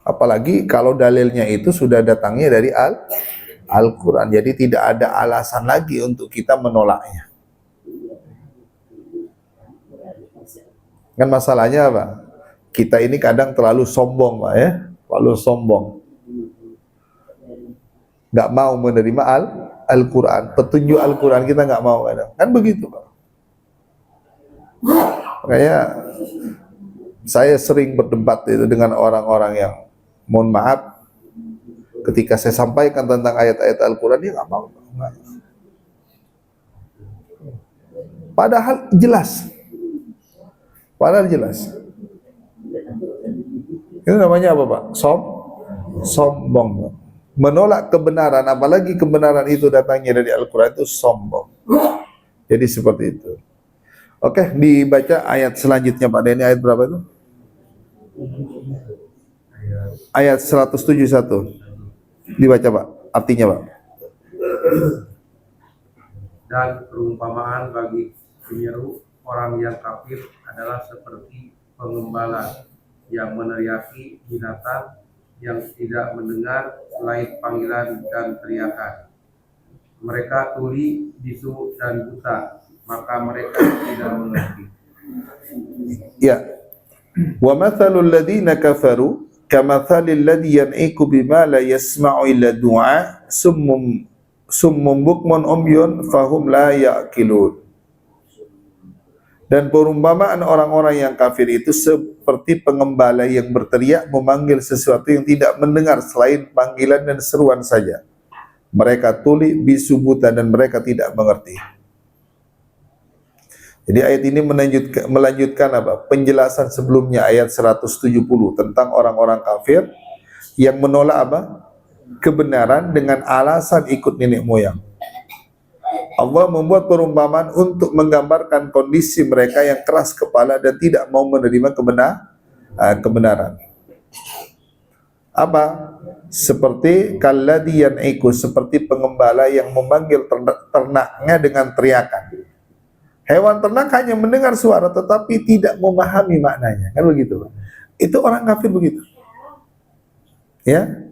Apalagi kalau dalilnya itu sudah datangnya dari Al-Quran. Jadi tidak ada alasan lagi untuk kita menolaknya. Kan masalahnya apa? Kita ini kadang terlalu sombong, Pak, ya. Terlalu sombong. Nggak mau menerima Al-Quran. Petunjuk Al-Quran kita nggak mau kadang. Kan begitu, Pak. Makanya saya sering berdebat itu dengan orang-orang yang, mohon maaf, ketika saya sampaikan tentang ayat-ayat Al-Quran dia nggak mau. Padahal jelas. Ini namanya apa, Pak? Sombong. Menolak kebenaran, apalagi kebenaran itu datangnya dari Al-Quran, itu sombong. Jadi seperti itu. Oke, dibaca ayat selanjutnya, Pak Denny. Ayat berapa itu? Ayat 171. Dibaca, Pak. Artinya, Pak. Dan perumpamaan bagi penyeru orang yang kafir adalah seperti pengembala yang meneriaki binatang yang tidak mendengar selain panggilan dan teriakan. Mereka tuli, bisu, dan buta, maka mereka tidak mengerti. Ya. Wa mathalul ladzina kafaru kamathalil ladzi yan'iku bima la yasma'u illa du'a summum bukmun umyun fahum la ya'qilun. Dan perumpamaan orang-orang yang kafir itu seperti pengembala yang berteriak memanggil sesuatu yang tidak mendengar selain panggilan dan seruan saja. Mereka tuli, bisu, buta, dan mereka tidak mengerti. Jadi ayat ini melanjutkan apa? Penjelasan sebelumnya ayat 170 tentang orang-orang kafir yang menolak apa? Kebenaran dengan alasan ikut nenek moyang. Allah membuat perumpamaan untuk menggambarkan kondisi mereka yang keras kepala dan tidak mau menerima kebenaran. Apa? Seperti kalladhi yan'iku, seperti pengembala yang memanggil ternaknya dengan teriakan. Hewan ternak hanya mendengar suara tetapi tidak memahami maknanya. Kan begitu, Pak? Itu orang kafir begitu. Ya.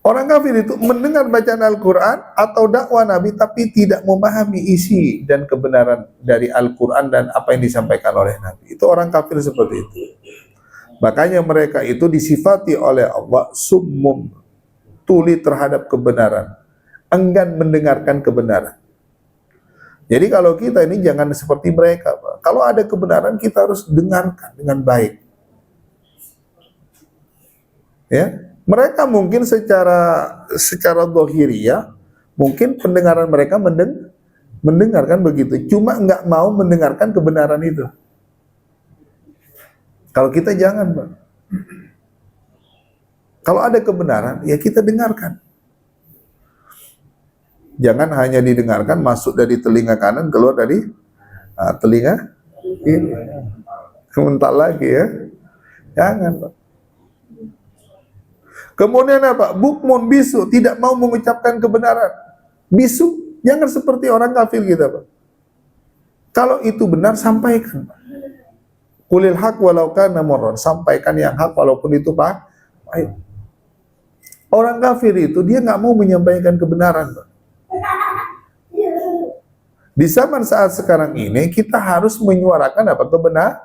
Orang kafir itu mendengar bacaan Al-Quran atau dakwah Nabi tapi tidak memahami isi dan kebenaran dari Al-Quran dan apa yang disampaikan oleh Nabi. Itu orang kafir seperti itu. Makanya mereka itu disifati oleh Allah summum, tuli terhadap kebenaran, enggan mendengarkan kebenaran. Jadi kalau kita ini jangan seperti mereka, Pak. Kalau ada kebenaran kita harus dengarkan dengan baik. Ya, mereka mungkin secara zahiriyah, mungkin pendengaran mereka mendengarkan begitu, cuma nggak mau mendengarkan kebenaran itu. Kalau kita jangan, Pak. Kalau ada kebenaran, ya kita dengarkan. Jangan hanya didengarkan masuk dari telinga kanan keluar dari telinga kiri. Sebentar lagi ya. Jangan, Pak. Kemudian apa? Bukmun bisu, tidak mau mengucapkan kebenaran. Bisu, jangan seperti orang kafir kita, Pak. Kalau itu benar sampaikan, Pak. Qulil haq walau kana murran, sampaikan yang hak walaupun itu pahit. Orang kafir itu dia nggak mau menyampaikan kebenaran, Pak. Di zaman saat sekarang ini kita harus menyuarakan apa? Kebenaran.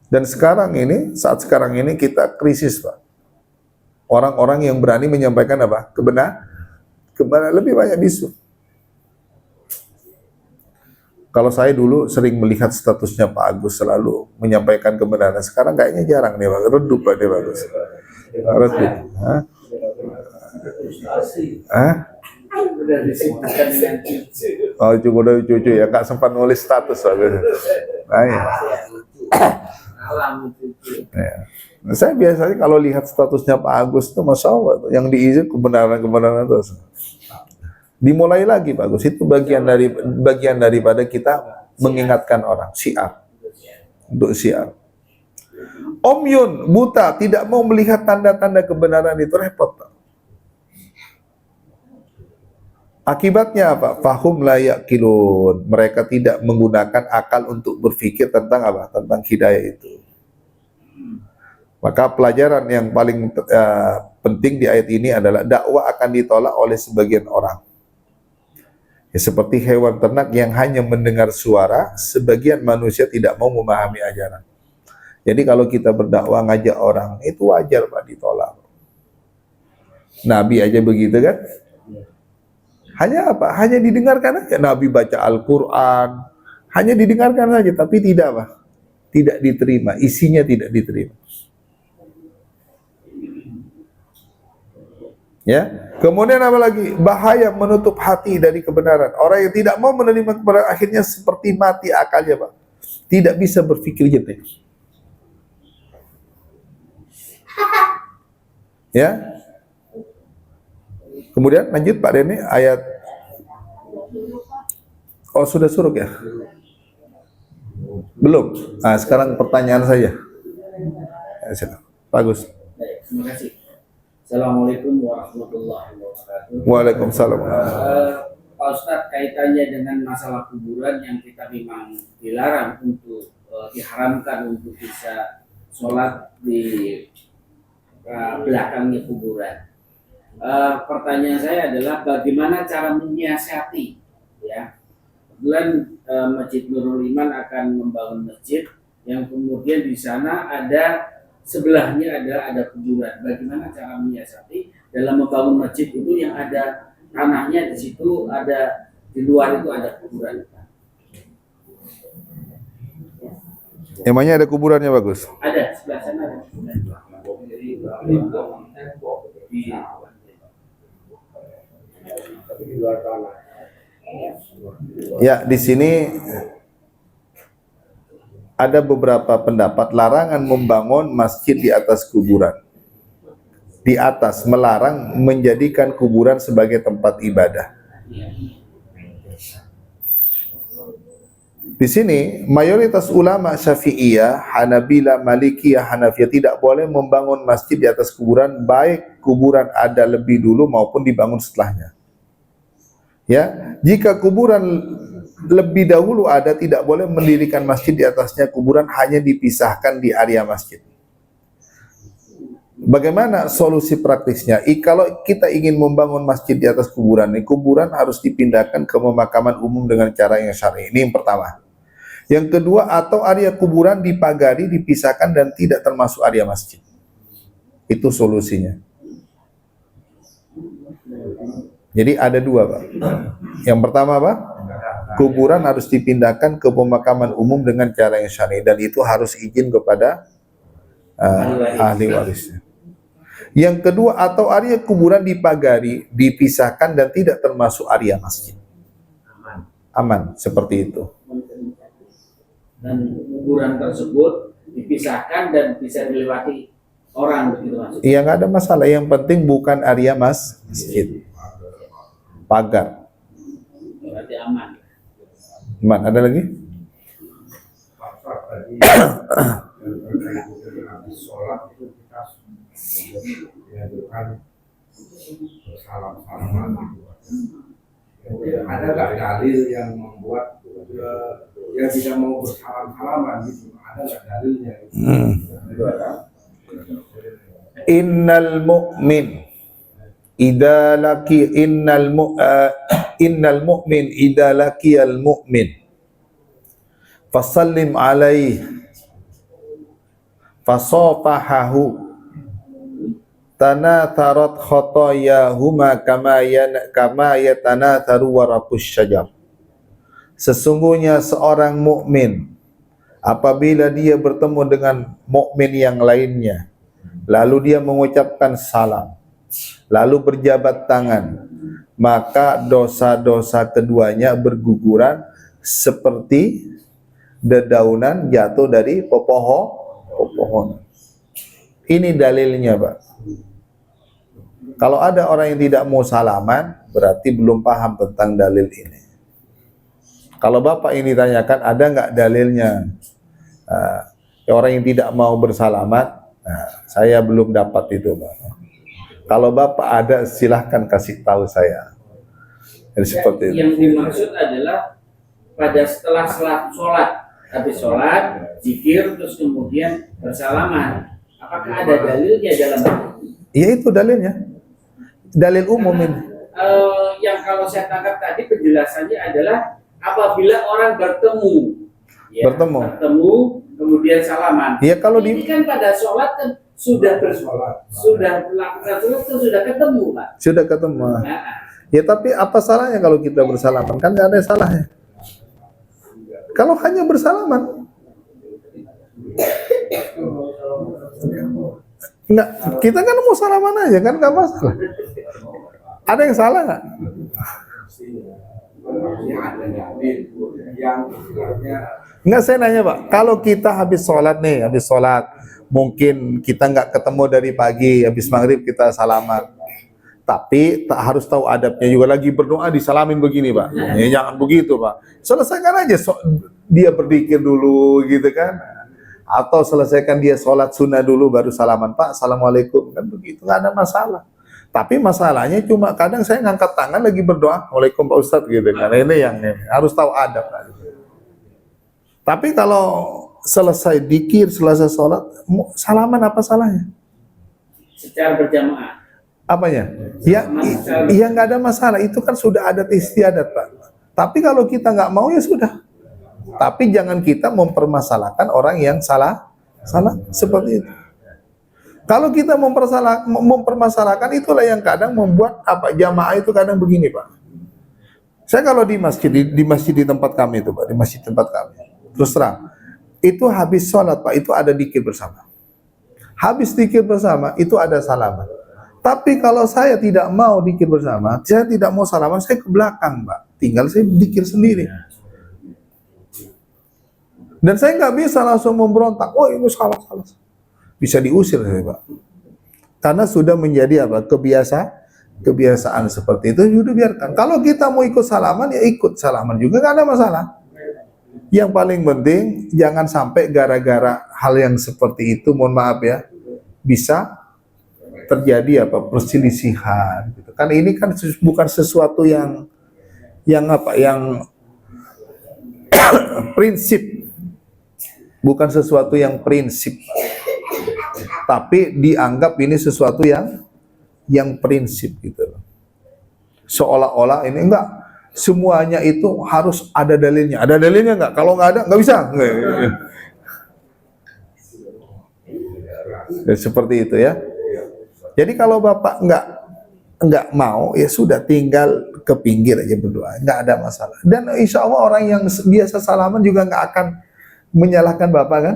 Dan saat sekarang ini kita krisis, Pak. Orang-orang yang berani menyampaikan apa? Kebenaran lebih banyak bisu. Kalau saya dulu sering melihat statusnya Pak Agus selalu menyampaikan kebenaran. Sekarang kayaknya jarang nih, Pak. Redup, Pak, dia Pak Agus. Redup. Oh, cukup dari cucu ya, nggak sempat nulis status, Pak. Nah, ya. Ya. Nah, saya biasanya kalau lihat statusnya Pak Agus itu, masya Allah, yang diizin kebenaran terus. Dimulai lagi Pak Agus, itu bagian daripada kita mengingatkan orang, syiar, untuk syiar. Omyun, buta, tidak mau melihat tanda-tanda kebenaran itu repot, Pak. Akibatnya apa? Fahum la yaqilun. Mereka tidak menggunakan akal untuk berpikir tentang apa? Tentang hidayah itu. Maka pelajaran yang paling penting di ayat ini adalah dakwah akan ditolak oleh sebagian orang. Ya, seperti hewan ternak yang hanya mendengar suara, sebagian manusia tidak mau memahami ajaran. Jadi kalau kita berdakwah ngajak orang, itu wajar Pak ditolak. Nabi aja begitu kan? Hanya apa? Hanya didengarkan aja. Nabi baca Al-Quran, hanya didengarkan saja, tapi tidak apa? Tidak diterima, isinya tidak diterima. Ya. Kemudian apa lagi? Bahaya menutup hati dari kebenaran. Orang yang tidak mau menerima kebenaran akhirnya seperti mati akalnya, Pak. Tidak bisa berpikir jernih. Ya. Kemudian lanjut Pak Deni, ayat. Oh, sudah suruk ya? Belum. Nah, sekarang pertanyaan saya. Bagus. Baik, terima kasih. Assalamualaikum warahmatullahi wabarakatuh. Waalaikumsalam. Pak Ustadz, kaitannya dengan masalah kuburan yang kita memang dilarang untuk diharamkan untuk bisa sholat di belakangnya kuburan. Pertanyaan saya adalah bagaimana cara menyiasati, ya? Kebetulan Masjid Nurul Iman akan membangun masjid yang kemudian di sana sebelahnya ada kuburan. Bagaimana cara menyiasati dalam membangun masjid itu yang ada tanahnya di situ, ada di luar itu ada kuburan. Emangnya ada kuburannya Bagus? Ada, sebelah sana ada kuburan. Ya, di sini ada beberapa pendapat larangan membangun masjid di atas kuburan. di atas melarang menjadikan kuburan sebagai tempat ibadah. Di sini mayoritas ulama Syafi'iyah, Hanabilah, Malikiyah, Hanafiyah tidak boleh membangun masjid di atas kuburan, baik kuburan ada lebih dulu maupun dibangun setelahnya. Ya, jika kuburan lebih dahulu ada, tidak boleh mendirikan masjid di atasnya. Kuburan hanya dipisahkan di area masjid. Bagaimana solusi praktisnya? Kalau kita ingin membangun masjid di atas kuburan, kuburan harus dipindahkan ke pemakaman umum dengan cara yang syar'i. Ini yang pertama. Yang kedua, atau area kuburan dipagari, dipisahkan dan tidak termasuk area masjid. Itu solusinya. Jadi ada dua, Pak. Yang pertama apa? Kuburan harus dipindahkan ke pemakaman umum dengan cara yang syar'i, dan itu harus izin kepada ahli warisnya. Yang kedua, atau area kuburan dipagari, dipisahkan dan tidak termasuk area masjid. Aman, seperti itu. Dan kuburan tersebut dipisahkan dan bisa dilewati orang, begitu maksudnya. Iya, nggak ada masalah. Yang penting bukan area masjid. Pagar. Berarti aman. Aman. Ada lagi? Sholat itu kita dianjurkan bersalam-salaman gitu. Ada nggak dalil yang membuat yang tidak mau bersalam-salaman gitu? Ada nggak dalilnya? Innal mu'min idza laqi innal mu'min idza laqiyal mu'min fasallim alaihi fasafahahu tanatharat khotoyahuma kama yatanatharu waraqus syajar. Sesungguhnya seorang mukmin apabila dia bertemu dengan mukmin yang lainnya, lalu dia mengucapkan salam, lalu berjabat tangan, maka dosa-dosa keduanya berguguran seperti dedaunan jatuh dari pepohonan. Ini dalilnya, Pak. Kalau ada orang yang tidak mau salaman, berarti belum paham tentang dalil ini. Kalau Bapak ini tanyakan, ada nggak dalilnya? Orang yang tidak mau bersalaman, saya belum dapat itu, Pak. Kalau Bapak ada, silahkan kasih tahu saya. Jadi seperti itu. Yang dimaksud adalah pada setelah sholat, habis sholat, zikir, terus kemudian bersalaman. Apakah ada dalilnya dalam Iya, itu dalilnya. Dalil umum ini. Yang kalau saya tangkap tadi penjelasannya adalah apabila orang bertemu, bertemu kemudian salaman. Iya, kalau ini kan pada sholat kan sudah bersolat, sudah melakukan sholat, sudah ketemu, Pak. Sudah ketemu. Ya, tapi apa salahnya kalau kita bersalaman? Kan nggak ada salahnya. Kalau hanya bersalaman, nggak, kita kan mau salaman aja kan, nggak masalah. Ada yang salah nggak? Nggak, saya nanya, Pak. Kalau kita habis sholat nih, mungkin kita nggak ketemu dari pagi, habis maghrib kita salaman. Tapi tak harus tahu adabnya juga, lagi berdoa disalamin begini, Pak. Ya, jangan begitu, Pak. Selesaikan aja, dia berzikir dulu gitu kan. Atau selesaikan dia sholat sunnah dulu baru salaman, Pak, assalamualaikum, kan begitu, nggak ada masalah. Tapi masalahnya cuma kadang saya ngangkat tangan lagi berdoa, waalaikum Pak Ustadz gitu kan. Ini yang harus tahu adab. Tapi kalau selesai dikir, selesai sholat, salaman apa salahnya? Secara berjamaah. Apanya? Ya, iya nggak ada masalah. Itu kan sudah adat istiadat, Pak. Tapi kalau kita nggak mau ya sudah. Tapi jangan kita mempermasalahkan orang yang salah seperti itu. Kalau kita mempermasalahkan, itulah yang kadang membuat jamaah itu kadang begini, Pak. Saya kalau di masjid di tempat kami itu, Pak, di masjid tempat kami, terus terang, itu habis sholat, Pak, itu ada dikir bersama. Habis dikir bersama, itu ada salaman. Tapi kalau saya tidak mau dikir bersama, saya tidak mau salaman, saya ke belakang, Pak. Tinggal saya dikir sendiri. Dan saya nggak bisa langsung memberontak, oh ini salah. Bisa diusir saya, Pak. Karena sudah menjadi apa? Kebiasaan seperti itu, sudah biarkan. Kalau kita mau ikut salaman, ya ikut salaman juga, nggak ada masalah. Yang paling penting jangan sampai gara-gara hal yang seperti itu, mohon maaf ya, bisa terjadi apa? Perselisihan. Gitu. Kan ini kan bukan sesuatu yang apa? Yang prinsip, bukan sesuatu yang prinsip, tapi dianggap ini sesuatu yang prinsip gitu loh. Seolah-olah ini enggak, semuanya itu harus ada dalilnya. Ada dalilnya enggak? Kalau enggak ada, enggak bisa. Ya, seperti itu ya. Jadi kalau Bapak enggak mau, ya sudah, tinggal ke pinggir aja berdoa, enggak ada masalah. Dan insya Allah orang yang biasa salaman juga enggak akan menyalahkan Bapak kan.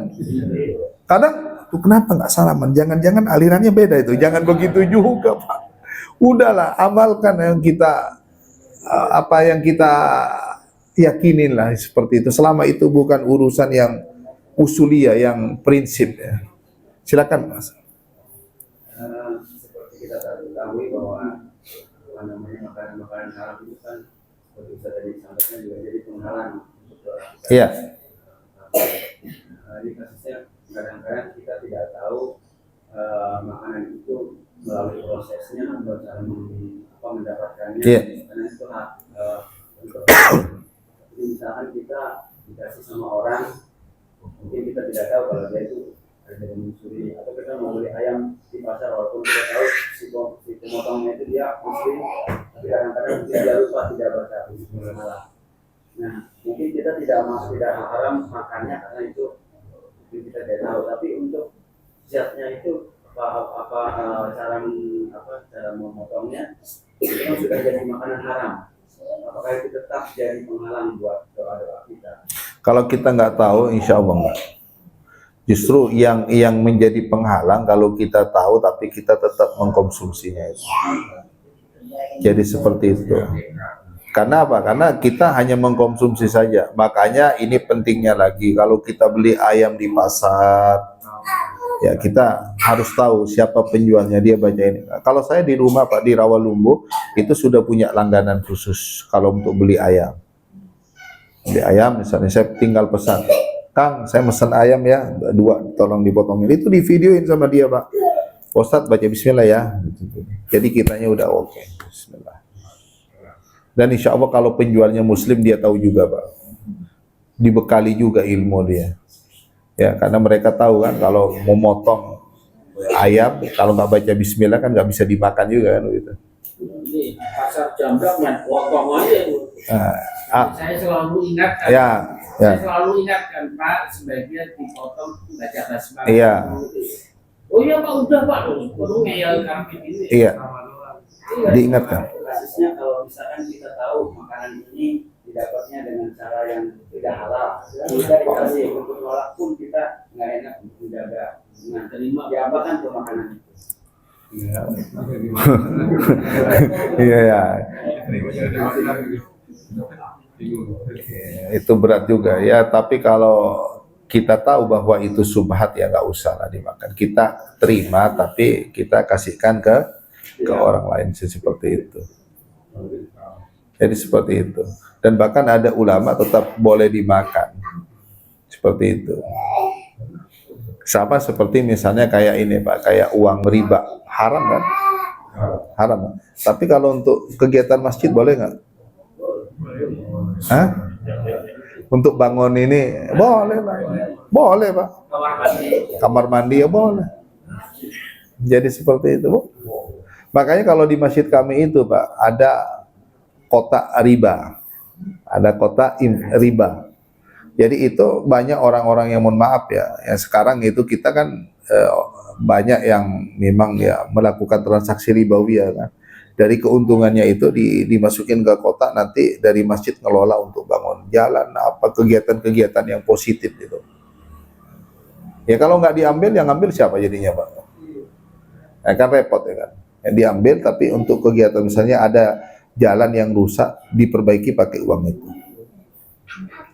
Kadang tuh kenapa nggak salaman? Jangan-jangan alirannya beda itu. Jangan begitu juga, Pak. Udahlah, amalkan yang kita apa yang kita yakinin lah seperti itu. Selama itu bukan urusan yang usuliyah, yang prinsip ya. Silakan, Mas. Seperti kita ketahui bahwa apa namanya makanan haram itu kan seperti bisa tadi disampaikan juga jadi penghalang untuk kita. Iya. Di kasusnya kadang-kadang kita tidak tahu makanan itu melalui prosesnya atau cara mendapatkannya. Iya. Karena itu hak untuk misalkan kita dikasih sama orang, mungkin kita tidak tahu kalau dia itu ada mencuri, atau kita mau beli ayam di pasar walaupun kita tahu si pemotongnya itu dia muslim, tapi kadang-kadang dia lupa tidak baca bismillah. Nah, mungkin kita tidak haram makannya karena itu kita tidak tahu, tapi untuk zatnya itu cara memotongnya itu sudah jadi makanan haram. Apakah itu tetap jadi penghalang buat doa-doa kita? Kalau kita nggak tahu, insya Allah nggak. Justru yang menjadi penghalang kalau kita tahu tapi kita tetap mengkonsumsinya itu. Jadi seperti itu. Karena apa? Karena kita hanya mengkonsumsi saja. Makanya ini pentingnya lagi. Kalau kita beli ayam di pasar, ya kita harus tahu siapa penjualnya, dia baca ini. Kalau saya di rumah Pak, di Rawalumbu, itu sudah punya langganan khusus kalau untuk beli ayam. Beli ayam, misalnya saya tinggal pesan, Kang, saya mesen ayam ya, 2, tolong dipotongin. Itu di videoin sama dia, Pak. Ustadz baca bismillah ya. Jadi kitanya udah oke. Bismillah. Dan insya Allah kalau penjualnya muslim, dia tahu juga, Pak. Dibekali juga ilmu dia. Ya, karena mereka tahu kan kalau mau motong ayam, kalau nggak baca bismillah kan nggak bisa dimakan juga kan gitu. Ini pasar Jambak main potong aja itu. Saya selalu ingatkan. Ya. Saya selalu ingatkan, Pak, sebaiknya dipotong baca basmalah. Iya. Oh iya Pak, udah Pak, perlu ngeyel kambing ini. Iya. Diingatkan. Kasusnya kalau misalkan kita tahu makanan ini didapatnya dengan cara yang tidak halal, kita dikasih untuk nolak pun kita nggak enak untuk menjaga. Nah, terima diapakan tuh makanan itu? Iya ya. Itu berat juga ya. Tapi kalau kita tahu bahwa itu subhat ya nggak usah lah dimakan. Kita terima tapi kita kasihkan ke orang lain seperti itu. Jadi seperti itu. Dan bahkan ada ulama tetap boleh dimakan. Seperti itu. Sama seperti misalnya kayak ini Pak, kayak uang riba. Haram kan? Haram. Tapi kalau untuk kegiatan masjid boleh nggak? Hah? Untuk bangun ini boleh Pak. Boleh Pak. Kamar mandi ya boleh. Jadi seperti itu, Bu. Makanya kalau di masjid kami itu Pak, ada kotak riba. Ada kotak riba. Jadi itu banyak orang-orang yang mohon maaf ya, yang sekarang itu kita kan banyak yang memang ya melakukan transaksi ribawi ya kan. Dari keuntungannya itu dimasukin ke kotak, nanti dari masjid ngelola untuk bangun jalan, apa kegiatan-kegiatan yang positif gitu. Ya kalau nggak diambil, yang ngambil siapa jadinya Pak? Ya kan repot ya kan. Yang diambil tapi untuk kegiatan misalnya ada jalan yang rusak diperbaiki pakai uang itu.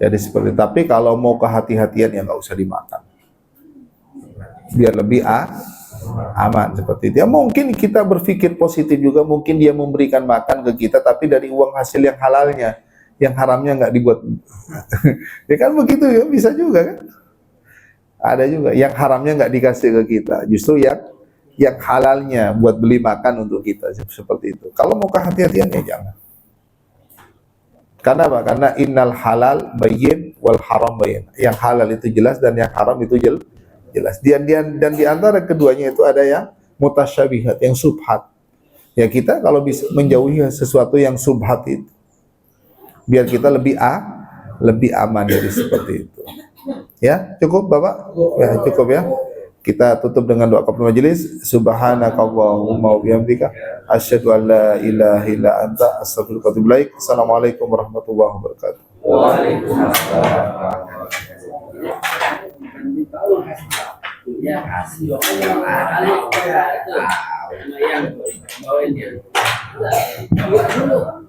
Jadi seperti, tapi kalau mau kehati-hatian ya nggak usah dimakan. Biar lebih aman seperti itu. Ya mungkin kita berpikir positif juga, mungkin dia memberikan makan ke kita tapi dari uang hasil yang halalnya, yang haramnya nggak dibuat. Ya kan begitu ya, bisa juga kan. Ada juga yang haramnya nggak dikasih ke kita, justru yang halalnya buat beli makan untuk kita, seperti itu. Kalau mau kehati-hatian ya jangan. Karena apa? Karena innal halal bayyin wal haram bayyin. Yang halal itu jelas dan yang haram itu jelas. Dan di antara keduanya itu ada yang mutasyabihat, yang subhat. Ya kita kalau bisa menjauhi sesuatu yang subhat itu, biar kita lebih aman dari seperti itu. Ya, cukup Bapak? Ya, cukup ya. Kita tutup dengan doa kafaratul majelis. Subhanakallahumma wa bihamdika asyhadu an la ilaha illa anta astaghfiruka wa atubu ilaik. Assalamualaikum warahmatullahi wabarakatuh. Ya kasih yang bawain dia. Buat dulu.